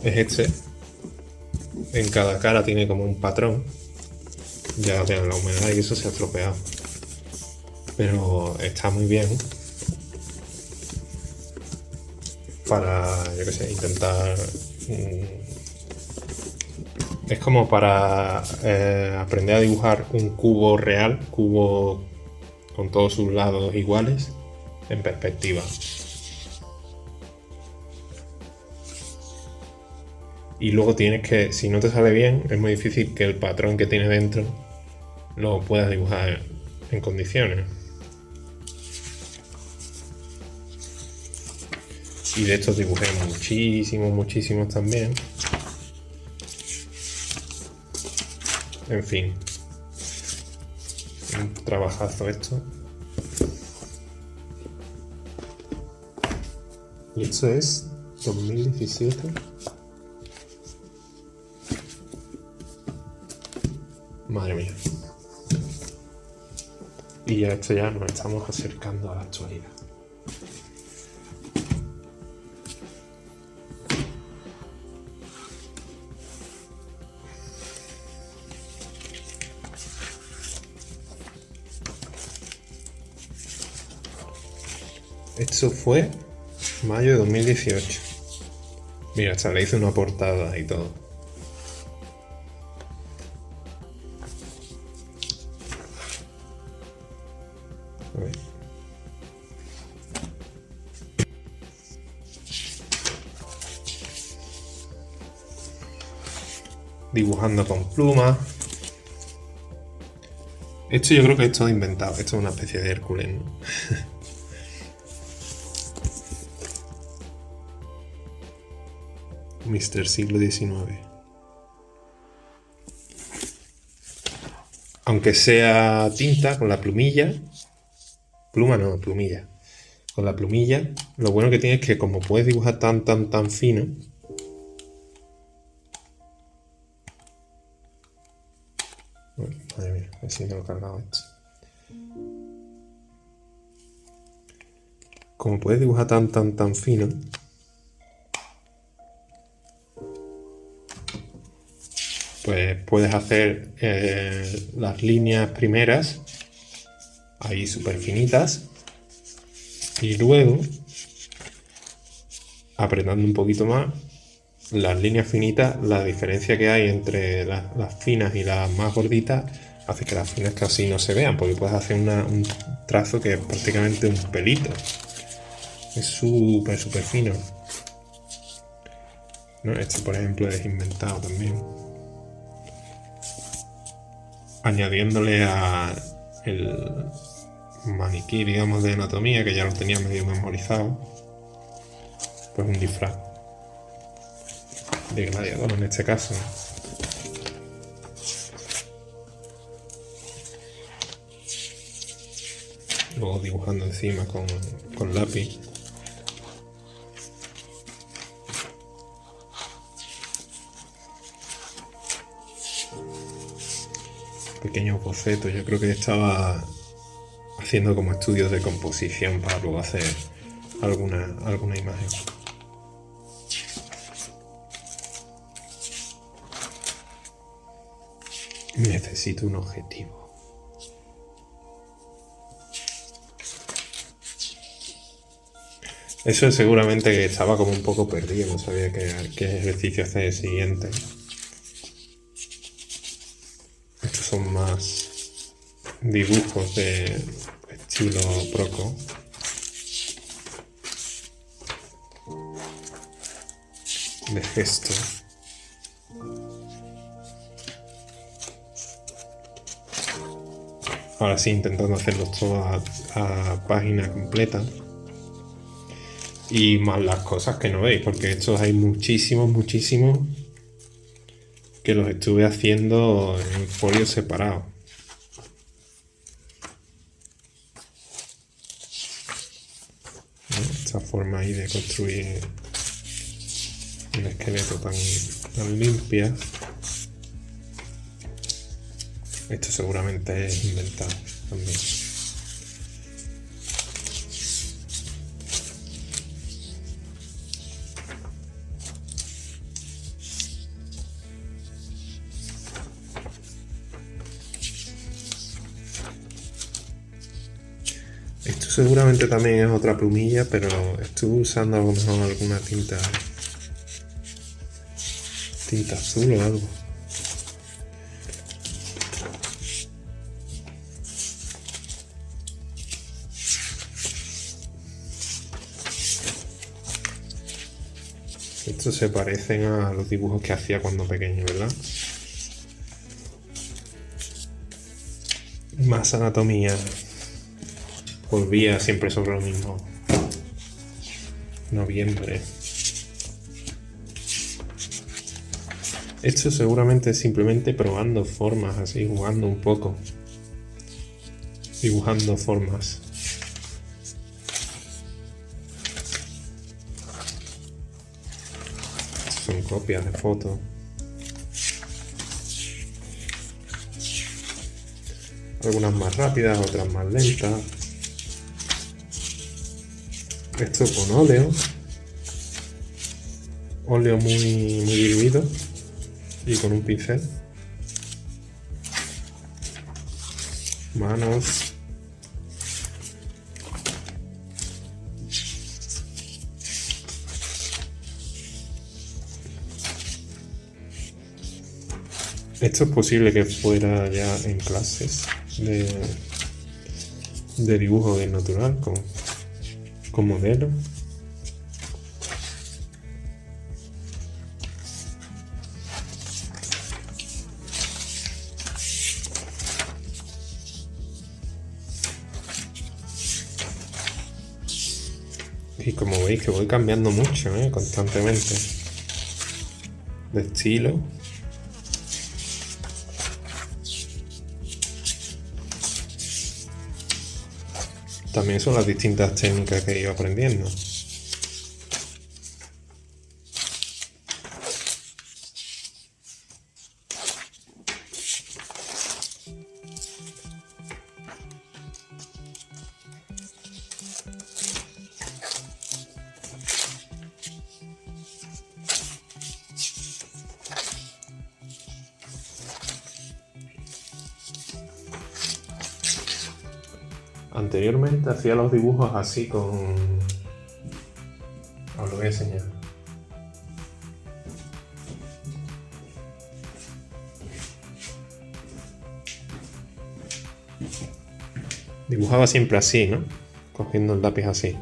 Es este. En cada cara tiene como un patrón. Ya vean la humedad y eso se ha estropeado. Pero está muy bien para, yo qué sé, intentar... Es como para aprender a dibujar un cubo real, cubo con todos sus lados iguales, en perspectiva. Y luego tienes que, si no te sale bien, es muy difícil que el patrón que tiene dentro lo puedas dibujar en condiciones. Y de estos dibujé muchísimos también. En fin, un trabajazo esto. Y esto es 2017. Madre mía. Y ya esto ya nos estamos acercando a la actualidad. Esto fue mayo de 2018. Mira, hasta le hice una portada y todo. A ver. Dibujando con plumas. Esto yo creo que es todo inventado. Esto es una especie de Hércules, ¿no? Mr. Siglo XIX. Aunque sea tinta con la plumilla. Pluma no, plumilla. Con la plumilla, lo bueno que tiene es que como puedes dibujar tan fino. Madre mía, a ver si me lo he cargado esto. Como puedes dibujar tan fino. Pues puedes hacer las líneas primeras ahí súper finitas y luego apretando un poquito más las líneas finitas, la diferencia que hay entre las finas y las más gorditas hace que las finas casi no se vean, porque puedes hacer un trazo que es prácticamente un pelito. Es súper fino, ¿no? Este por ejemplo es inventado también, añadiéndole a el maniquí, digamos, de anatomía, que ya lo tenía medio memorizado, pues un disfraz de gladiador en este caso. Luego dibujando encima con lápiz. Pequeños bocetos, yo creo que estaba haciendo como estudios de composición para luego hacer alguna imagen. Necesito un objetivo. Eso es seguramente que estaba como un poco perdido, no sabía qué ejercicio hacer el siguiente. Estos son más dibujos de estilo Proco. De gesto. Ahora sí, intentando hacerlos todos a página completa. Y más las cosas que no veis, porque estos hay muchísimos que los estuve haciendo en folios separados. Esta forma ahí de construir un esqueleto tan limpia. Esto seguramente es inventado también. Esto seguramente también es otra plumilla, pero estuve usando a lo mejor alguna tinta azul o algo. Estos se parecen a los dibujos que hacía cuando pequeño, ¿verdad? Más anatomía. Volvía siempre sobre lo mismo. Noviembre. Esto seguramente es simplemente probando formas, así, jugando un poco. Dibujando formas. Estas son copias de fotos. Algunas más rápidas, otras más lentas. Esto con óleo. Óleo muy diluido. Y con un pincel. Manos. Esto es posible que fuera ya en clases de dibujo del natural con modelo. Y como veis que voy cambiando mucho, constantemente de estilo. También son las distintas técnicas que he ido aprendiendo. Anteriormente hacía los dibujos así con... Os lo voy a enseñar. Dibujaba siempre así, ¿no? Cogiendo el lápiz así.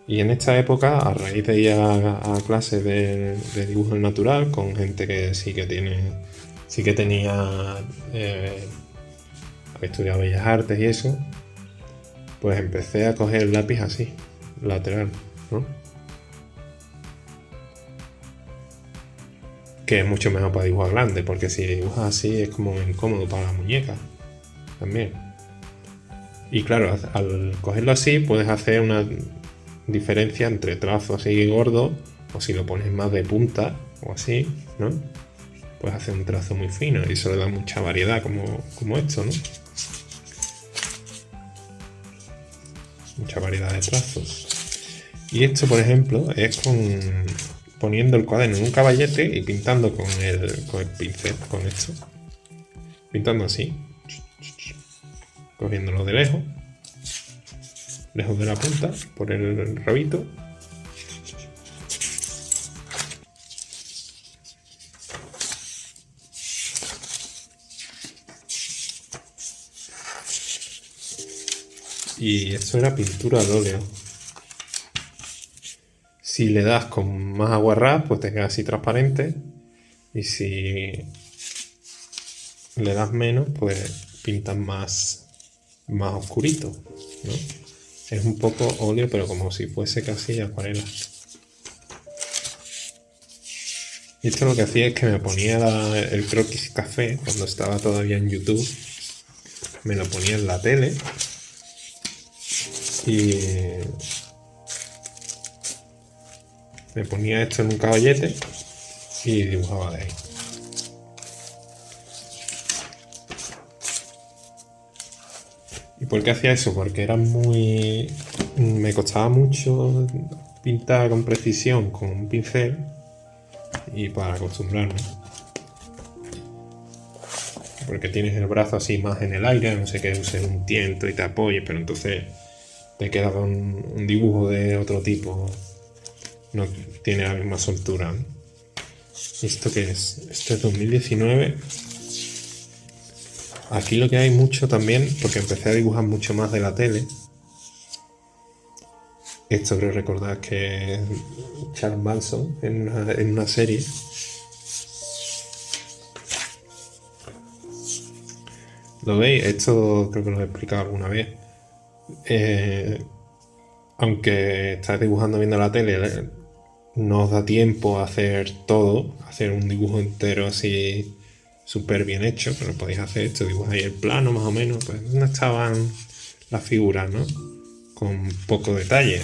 Y en esta época, a raíz de ir a clases de dibujo natural con gente que sí que tenía había estudiado Bellas Artes y eso, pues empecé a coger el lápiz así, lateral, ¿no? Que es mucho mejor para dibujar grande, porque si dibujas así es como incómodo para la muñeca también. Y claro, al cogerlo así puedes hacer una diferencia entre trazo así gordo, o si lo pones más de punta o así, ¿no? Puedes hacer un trazo muy fino y eso le da mucha variedad como esto, ¿no? Mucha variedad de trazos. Y esto, por ejemplo, es poniendo el cuaderno en un caballete y pintando con el pincel, con esto. Pintando así. Cogiéndolo de lejos de la punta, por el rabito. Y esto era pintura al óleo. Si le das con más aguarrás, pues te queda así transparente. Y si le das menos, pues pintas más oscurito, ¿no? Es un poco óleo, pero como si fuese casi acuarela. Y esto lo que hacía es que me ponía el croquis café cuando estaba todavía en YouTube. Me lo ponía en la tele. Y me ponía esto en un caballete y dibujaba de ahí. ¿Y por qué hacía eso? Porque era me costaba mucho pintar con precisión con un pincel y para acostumbrarme. Porque tienes el brazo así más en el aire, no sé qué, uses un tiento y te apoyes, pero entonces te queda con un dibujo de otro tipo, no tiene la misma soltura, ¿no? ¿Esto qué es? Esto es 2019. Aquí lo que hay mucho también, porque empecé a dibujar mucho más de la tele, Esto creo recordar que es Charles Manson en una serie. ¿Lo veis? Esto creo que lo he explicado alguna vez. Aunque estás dibujando viendo la tele, no os da tiempo a hacer todo, hacer un dibujo entero así súper bien hecho, pero podéis hacer esto, dibujáis el plano más o menos, pues no estaban las figuras, ¿no? Con poco detalle.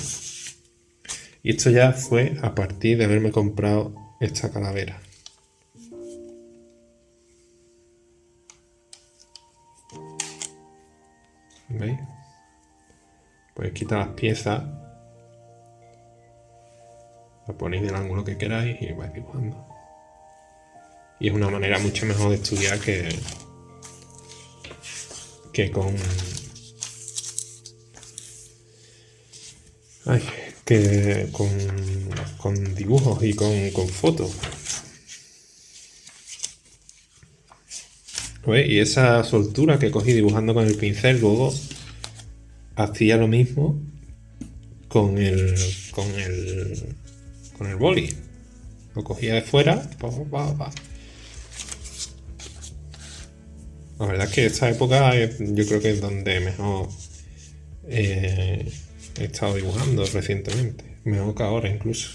Y esto ya fue a partir de haberme comprado esta calavera. ¿Veis? Podéis quitar las piezas, la ponéis del ángulo que queráis y vais dibujando. Y es una manera mucho mejor de estudiar que con... que con dibujos y con fotos. ¿Veis? Y esa soltura que cogí dibujando con el pincel, luego hacía lo mismo con el boli. Lo cogía de fuera. La verdad es que esta época yo creo que es donde mejor he estado dibujando recientemente. Mejor que ahora incluso.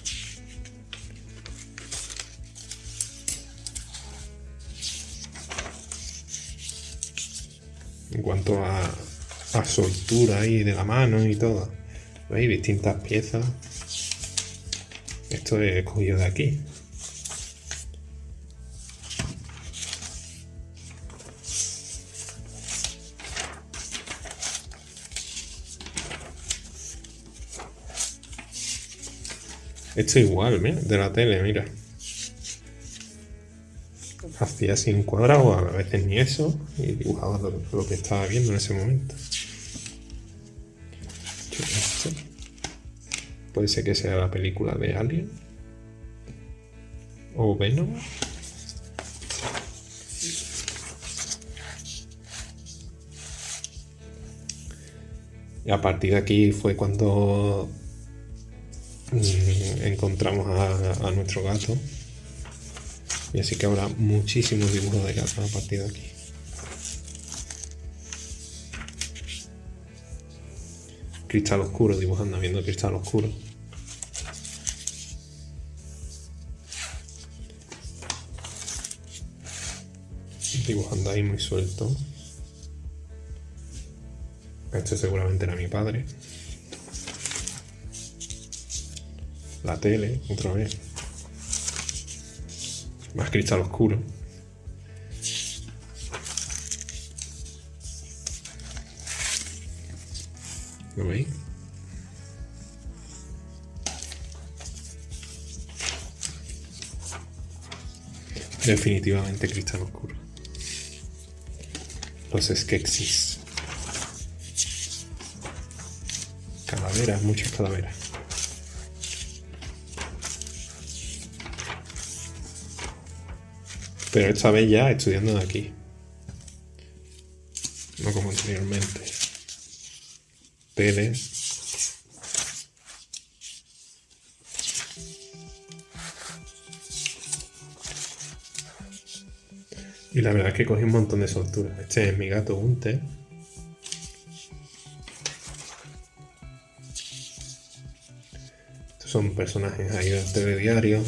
En cuanto a soltura ahí de la mano y todo. ¿Veis? Distintas piezas. Esto he cogido de aquí. Esto igual, mira, de la tele, mira. Hacía así un cuadrado, a veces ni eso, y dibujaba lo que estaba viendo en ese momento. Esto. Puede ser que sea la película de Alien o Venom. Y a partir de aquí fue cuando encontramos a nuestro gato. Y así que habrá muchísimos dibujos de gatos a partir de aquí. Cristal oscuro, dibujando, viendo cristal oscuro. Dibujando ahí muy suelto. Este seguramente era mi padre. La tele, otra vez. Más cristal oscuro. ¿Lo veis? Definitivamente cristal oscuro. Los Skeksis. Calaveras, muchas calaveras. Pero esta vez ya estudiando de aquí. No como anteriormente. Tele. Y la verdad es que cogí un montón de soltura. Este es mi gato Gunther. Estos son personajes ahí del telediario.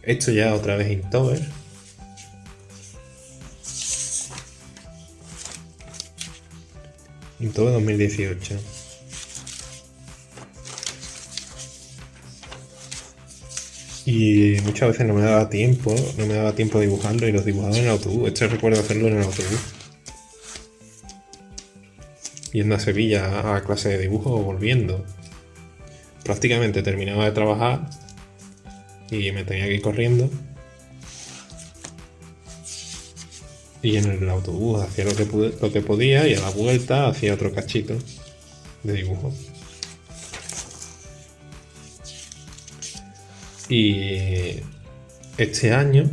Esto ya otra vez Inktober. Inktober 2018. Y muchas veces no me daba tiempo de dibujarlo y los dibujaba en el autobús. Este recuerdo hacerlo en el autobús. Yendo a Sevilla a clase de dibujo o volviendo. Prácticamente terminaba de trabajar y me tenía que ir corriendo. Y en el autobús hacía lo que podía y a la vuelta hacía otro cachito de dibujo. Y este año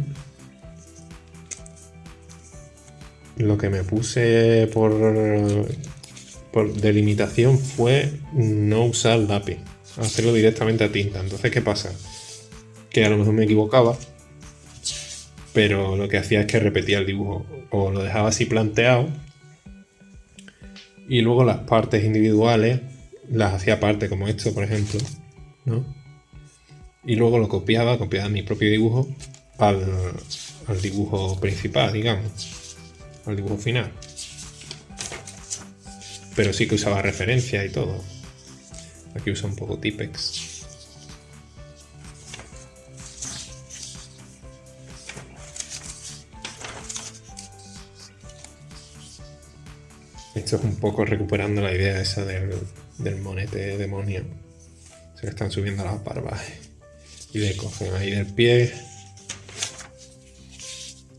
lo que me puse por por delimitación fue no usar lápiz, hacerlo directamente a tinta. Entonces, ¿qué pasa? Que a lo mejor me equivocaba, pero lo que hacía es que repetía el dibujo o lo dejaba así planteado y luego las partes individuales las hacía aparte, como esto, por ejemplo, ¿no? Y luego lo copiaba mi propio dibujo al dibujo principal, digamos, al dibujo final. Pero sí que usaba referencia y todo. Aquí usa un poco Tipex. Esto es un poco recuperando la idea esa del monete demonio. Se le están subiendo las barbas y le cogen ahí del pie.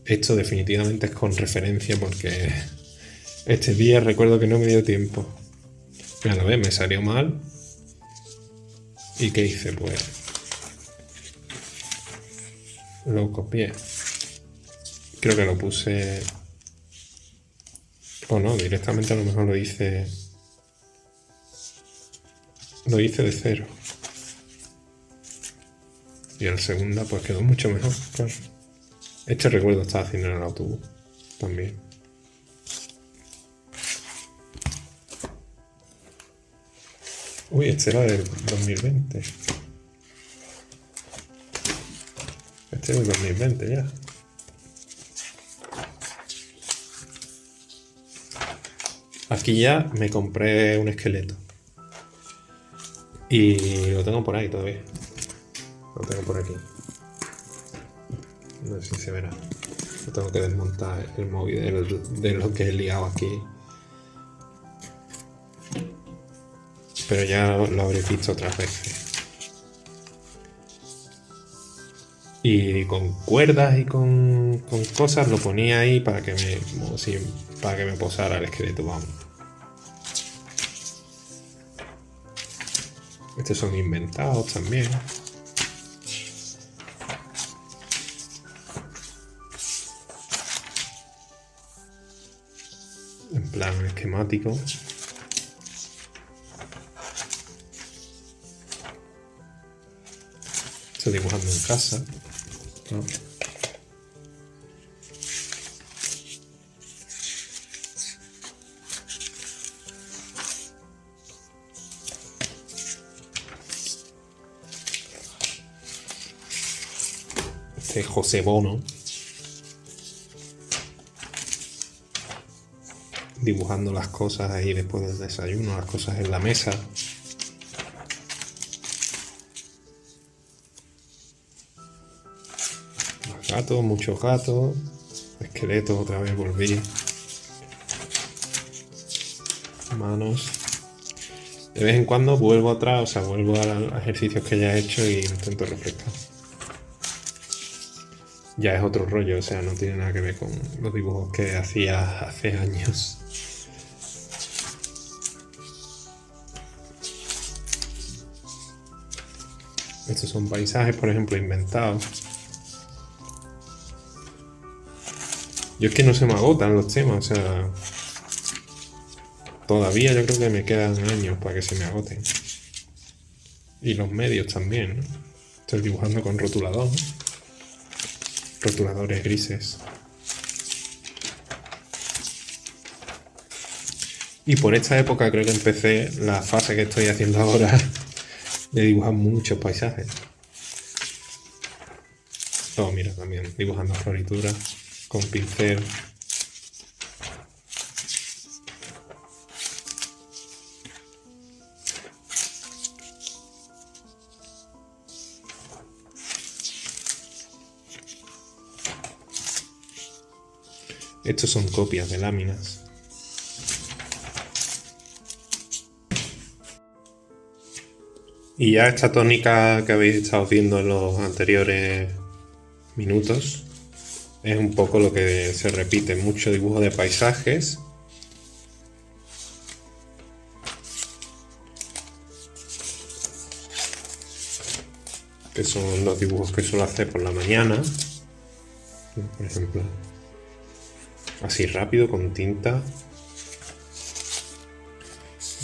Esto definitivamente es con referencia porque este día recuerdo que no me dio tiempo. Mira, lo ves, me salió mal. ¿Y qué hice? Pues lo copié. Creo que lo puse... O no, directamente a lo mejor lo hice de cero. Y el segundo pues quedó mucho mejor, claro. Este recuerdo estaba haciendo en el autobús también. Uy, este era del 2020. Este es del 2020 ya. Aquí ya me compré un esqueleto. Y lo tengo por ahí todavía. Lo tengo por aquí. No sé si se verá. Lo tengo que desmontar el móvil de lo que he liado aquí. Pero ya lo habré visto otras veces. Y con cuerdas y con cosas lo ponía ahí para que me posara el esqueleto, vamos. Estos son inventados también. En plan esquemático. Estoy dibujando en casa, ¿no? Este es José Bono dibujando las cosas ahí después del desayuno, las cosas en la mesa. Gatos, muchos gatos. Esqueletos, otra vez volví. Manos. De vez en cuando vuelvo atrás, o sea, vuelvo a ejercicios que ya he hecho y intento refrescar. Ya es otro rollo, o sea, no tiene nada que ver con los dibujos que hacía hace años. Estos son paisajes, por ejemplo, inventados. Yo es que no se me agotan los temas, o sea... Todavía yo creo que me quedan años para que se me agoten. Y los medios también, ¿no? Estoy dibujando con rotulador, ¿no? Rotuladores grises. Y por esta época creo que empecé la fase que estoy haciendo ahora de dibujar muchos paisajes. Oh, mira, también dibujando florituras con pincel. Estos son copias de láminas. Y ya esta tónica que habéis estado viendo en los anteriores minutos es un poco lo que se repite, mucho dibujo de paisajes. Que son los dibujos que suelo hacer por la mañana. Por ejemplo, así rápido, con tinta.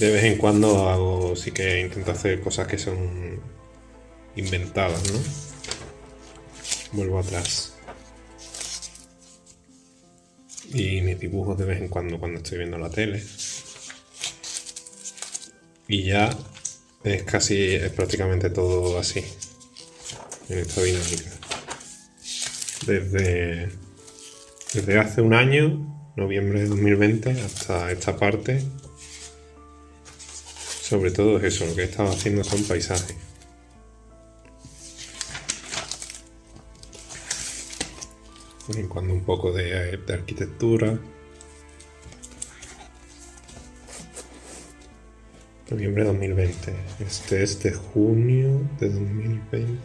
De vez en cuando hago, sí que intento hacer cosas que son inventadas, ¿no? Vuelvo atrás. Y mis dibujos de vez en cuando estoy viendo la tele. Y ya es prácticamente todo así, en esta dinámica. Desde hace un año, noviembre de 2020, hasta esta parte, sobre todo es eso, lo que he estado haciendo son paisajes. De vez en cuando un poco de arquitectura. Noviembre de 2020. Este es de junio de 2020.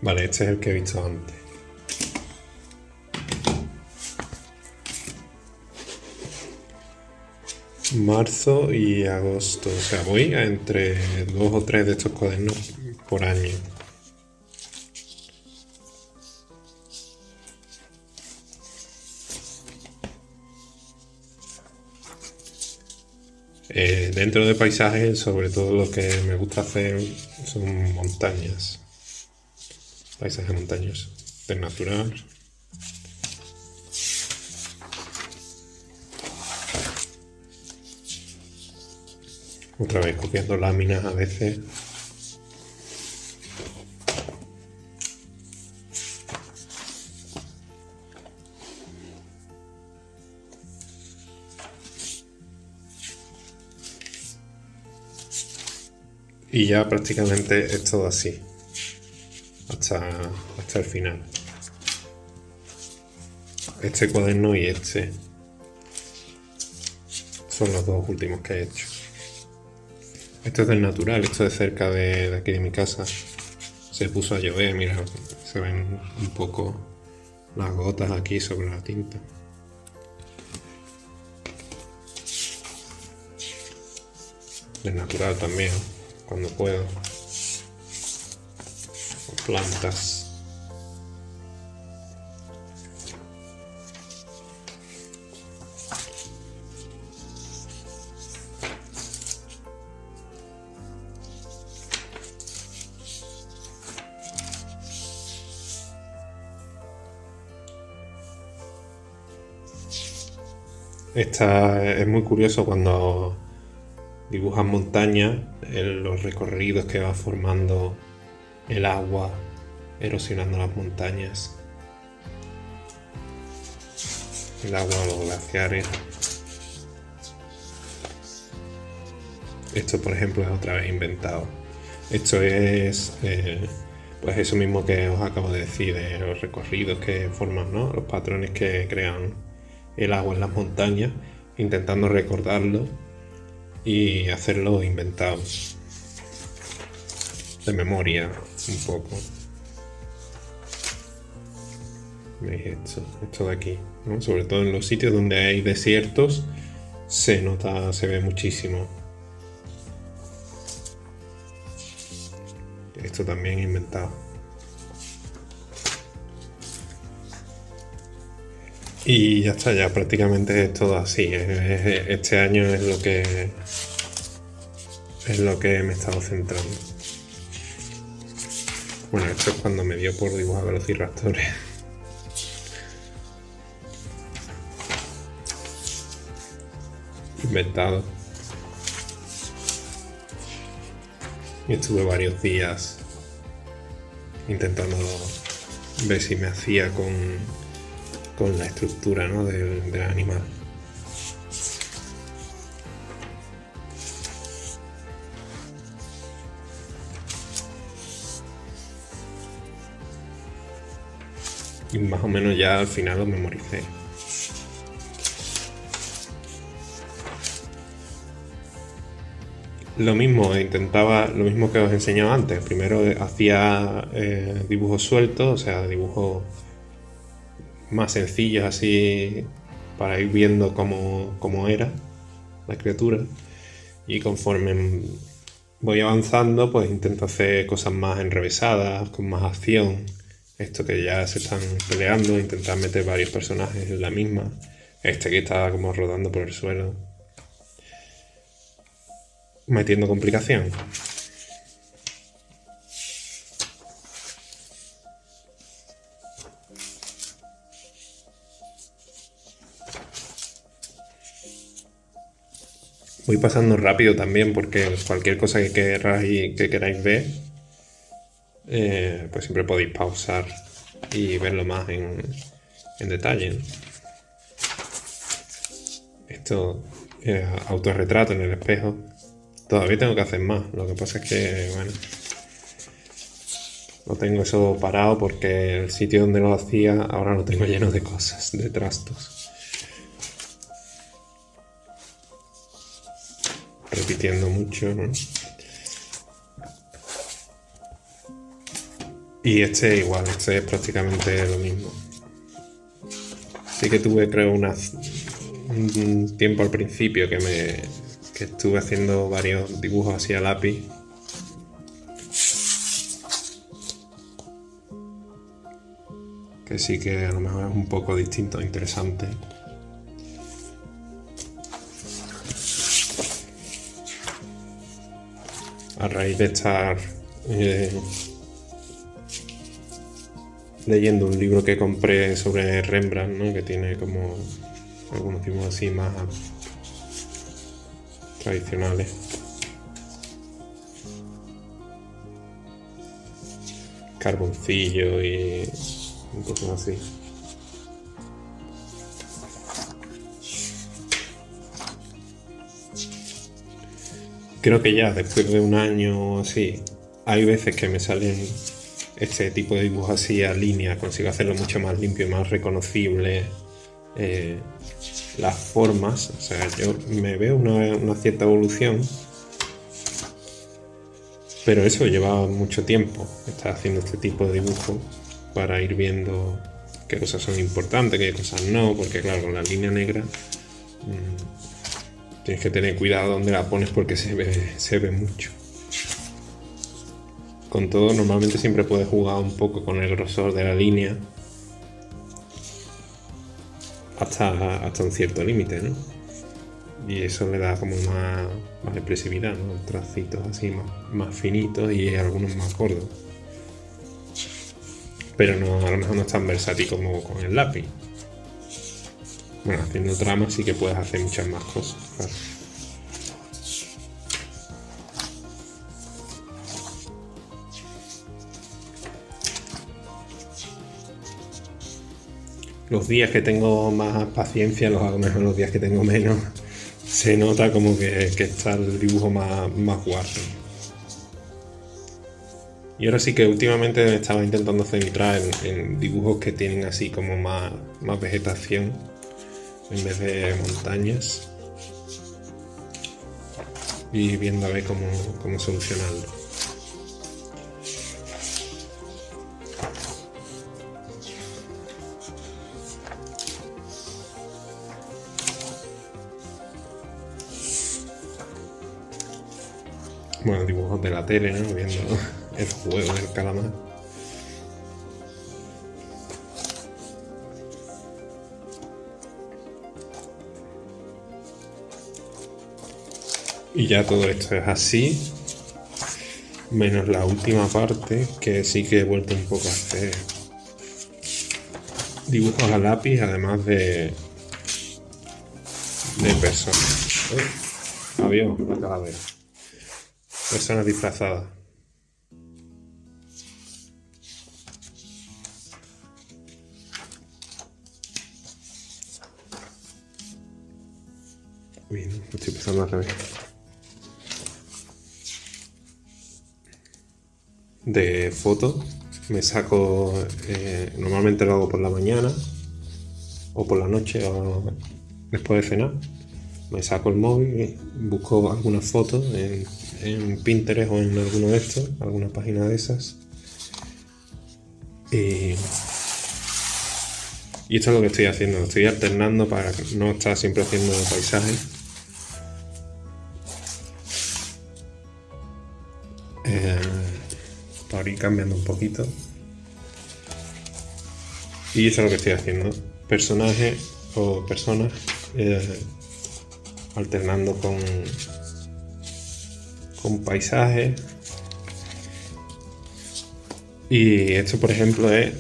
Vale, este es el que he visto antes. Marzo y agosto. O sea, voy a entre 2 o 3 de estos cuadernos por año. Dentro de paisajes, sobre todo lo que me gusta hacer son montañas. Paisajes montañosos, del natural. Otra vez copiando láminas a veces. Y ya prácticamente es todo así. Hasta el final. Este cuaderno y este son los dos últimos que he hecho. Esto es del natural, esto es cerca de aquí de mi casa. Se puso a llover, mira, se ven un poco las gotas aquí sobre la tinta. Del natural también, cuando puedo. Plantas. Es muy curioso cuando dibujas montañas, los recorridos que va formando el agua erosionando las montañas, el agua, los glaciares. Esto, por ejemplo, es otra vez inventado. Esto es pues eso mismo que os acabo de decir, de los recorridos que forman, ¿no? Los patrones que crean el agua en las montañas, intentando recordarlo y hacerlo inventado, de memoria un poco. ¿Veis esto de aquí, ¿no? Sobre todo en los sitios donde hay desiertos se nota, se ve muchísimo. Esto también inventado. Y ya está, ya prácticamente es todo así. Este año es lo que me he estado centrando. Bueno, esto es cuando me dio por dibujar velociraptores. Inventado. Y estuve varios días intentando ver si me hacía con la estructura, ¿no? del animal. Y más o menos ya al final lo memoricé. Lo mismo que os he enseñado antes. Primero hacía dibujos sueltos, o sea, dibujos más sencillos así para ir viendo cómo era la criatura. Y conforme voy avanzando, pues intento hacer cosas más enrevesadas, con más acción. Esto que ya se están peleando, intentar meter varios personajes en la misma. Este que está como rodando por el suelo. metiendo complicación. Voy pasando rápido también porque cualquier cosa que queráis ver, pues siempre podéis pausar y verlo más en detalle, ¿no? Esto, autorretrato en el espejo. Todavía tengo que hacer más. Lo que pasa es que, bueno, lo tengo eso parado porque el sitio donde lo hacía ahora lo tengo lleno de cosas, de trastos. Repitiendo mucho, ¿no? Y este igual, este es prácticamente lo mismo. Sí que tuve, creo, un tiempo al principio que estuve haciendo varios dibujos así a lápiz. Que sí que a lo mejor es un poco distinto, interesante. A raíz de estar leyendo un libro que compré sobre Rembrandt, ¿no? Que tiene como algunos dibujos así más tradicionales. Carboncillo y cosas así. Creo que ya después de un año o así, hay veces que me salen este tipo de dibujos así a línea, consigo hacerlo mucho más limpio y más reconocible. Las formas, o sea, yo me veo una cierta evolución, pero eso lleva mucho tiempo, estar haciendo este tipo de dibujo para ir viendo qué cosas son importantes, qué cosas no, porque claro, con la línea negra tienes que tener cuidado donde la pones porque se ve mucho. Con todo, normalmente siempre puedes jugar un poco con el grosor de la línea hasta un cierto límite, ¿no? Y eso le da como más expresividad, ¿no? Tracitos así más finitos y algunos más gordos. Pero no, a lo mejor no es tan versátil como con el lápiz. Bueno, haciendo tramas sí que puedes hacer muchas más cosas, claro. Los días que tengo más paciencia los hago mejor, los días que tengo menos se nota como que está el dibujo más guarro. Y ahora sí que últimamente me estaba intentando centrar en dibujos que tienen así como más vegetación en vez de montañas y viendo a ver cómo solucionarlo. Bueno, dibujos de la tele, ¿no? Viendo el juego del calamar. Y ya todo esto es así, menos la última parte, que sí que he vuelto un poco a hacer dibujos a lápiz, además de personas. Avión, la calavera. Personas disfrazadas. Uy, no, estoy empezando al revés. De fotos me saco, normalmente lo hago por la mañana o por la noche o después de cenar. Me saco el móvil, busco algunas fotos en Pinterest o en alguno de estos, alguna página de esas. Y esto es lo que estoy haciendo, estoy alternando para no estar siempre haciendo paisajes. Para ir cambiando un poquito. Y eso es lo que estoy haciendo, personajes o personas alternando con paisajes. Y esto, por ejemplo, es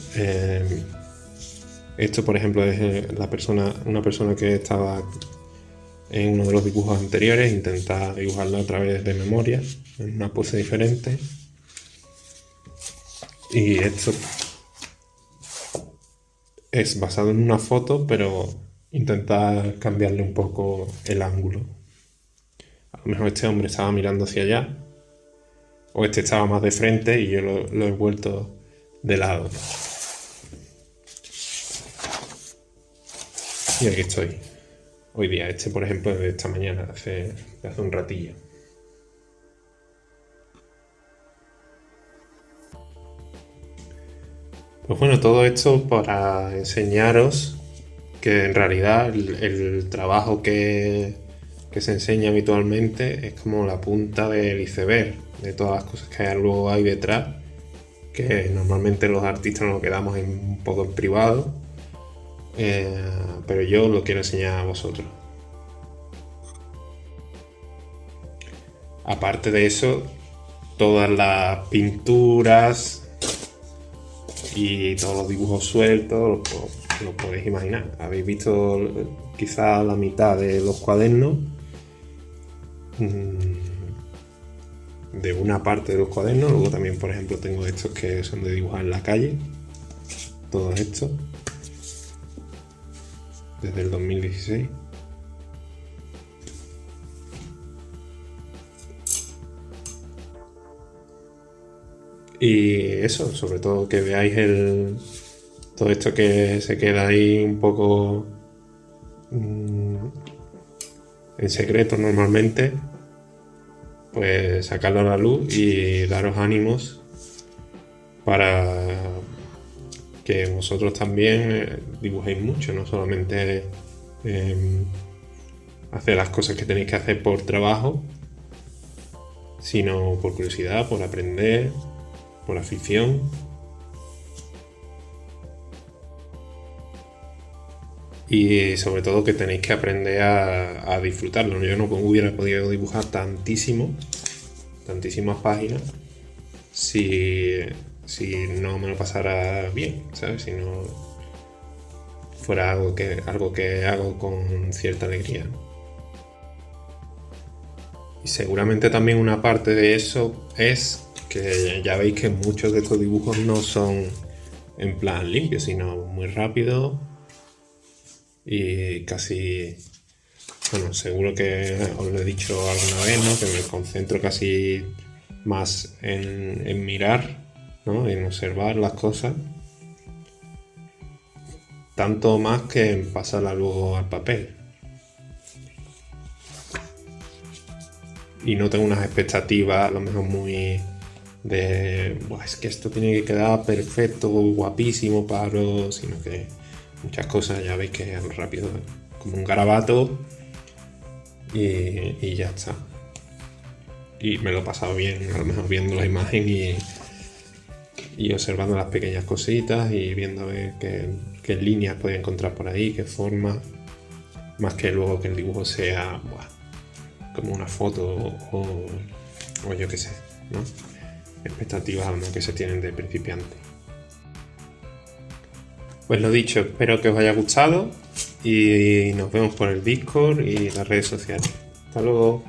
una persona que estaba en uno de los dibujos anteriores, intenta dibujarla a través de memoria, en una pose diferente. Y esto es basado en una foto, pero intenta cambiarle un poco el ángulo. A lo mejor este hombre estaba mirando hacia allá, o este estaba más de frente y yo lo he vuelto de lado. Y aquí estoy. Hoy día, por ejemplo, de esta mañana, hace un ratillo. Pues bueno, todo esto para enseñaros que en realidad el trabajo que se enseña habitualmente es como la punta del iceberg de todas las cosas que luego hay detrás, que normalmente los artistas nos lo quedamos un poco en privado, pero yo lo quiero enseñar a vosotros. Aparte de eso, todas las pinturas y todos los dibujos sueltos lo podéis imaginar. Habéis visto quizá la mitad de los cuadernos, de una parte de los cuadernos. Luego también, por ejemplo, tengo estos que son de dibujar en la calle, todos estos, desde el 2016. Y eso, sobre todo que veáis todo esto que se queda ahí un poco en secreto normalmente, pues sacarlo a la luz y daros ánimos para que vosotros también dibujéis mucho, no solamente hacer las cosas que tenéis que hacer por trabajo, sino por curiosidad, por aprender, por afición. Y sobre todo que tenéis que aprender a disfrutarlo. Yo no hubiera podido dibujar tantísimas páginas si no me lo pasara bien, ¿sabes? Si no fuera algo que hago con cierta alegría. Y seguramente también una parte de eso es que ya veis que muchos de estos dibujos no son en plan limpio, sino muy rápido y casi, bueno, seguro que os lo he dicho alguna vez, ¿no? Que me concentro casi más en mirar, ¿no? En observar las cosas, tanto más que en pasarla luego al papel. Y no tengo unas expectativas a lo mejor muy de es que esto tiene que quedar perfecto, guapísimo, sino que muchas cosas ya veis que es rápido, como un garabato y ya está. Y me lo he pasado bien, a lo mejor viendo la imagen y observando las pequeñas cositas y viendo a ver qué líneas podía encontrar por ahí, qué forma, más que luego que el dibujo sea como una foto o yo qué sé, ¿no? Expectativas a lo mejor que se tienen de principiante. Pues lo dicho, espero que os haya gustado y nos vemos por el Discord y las redes sociales. Hasta luego.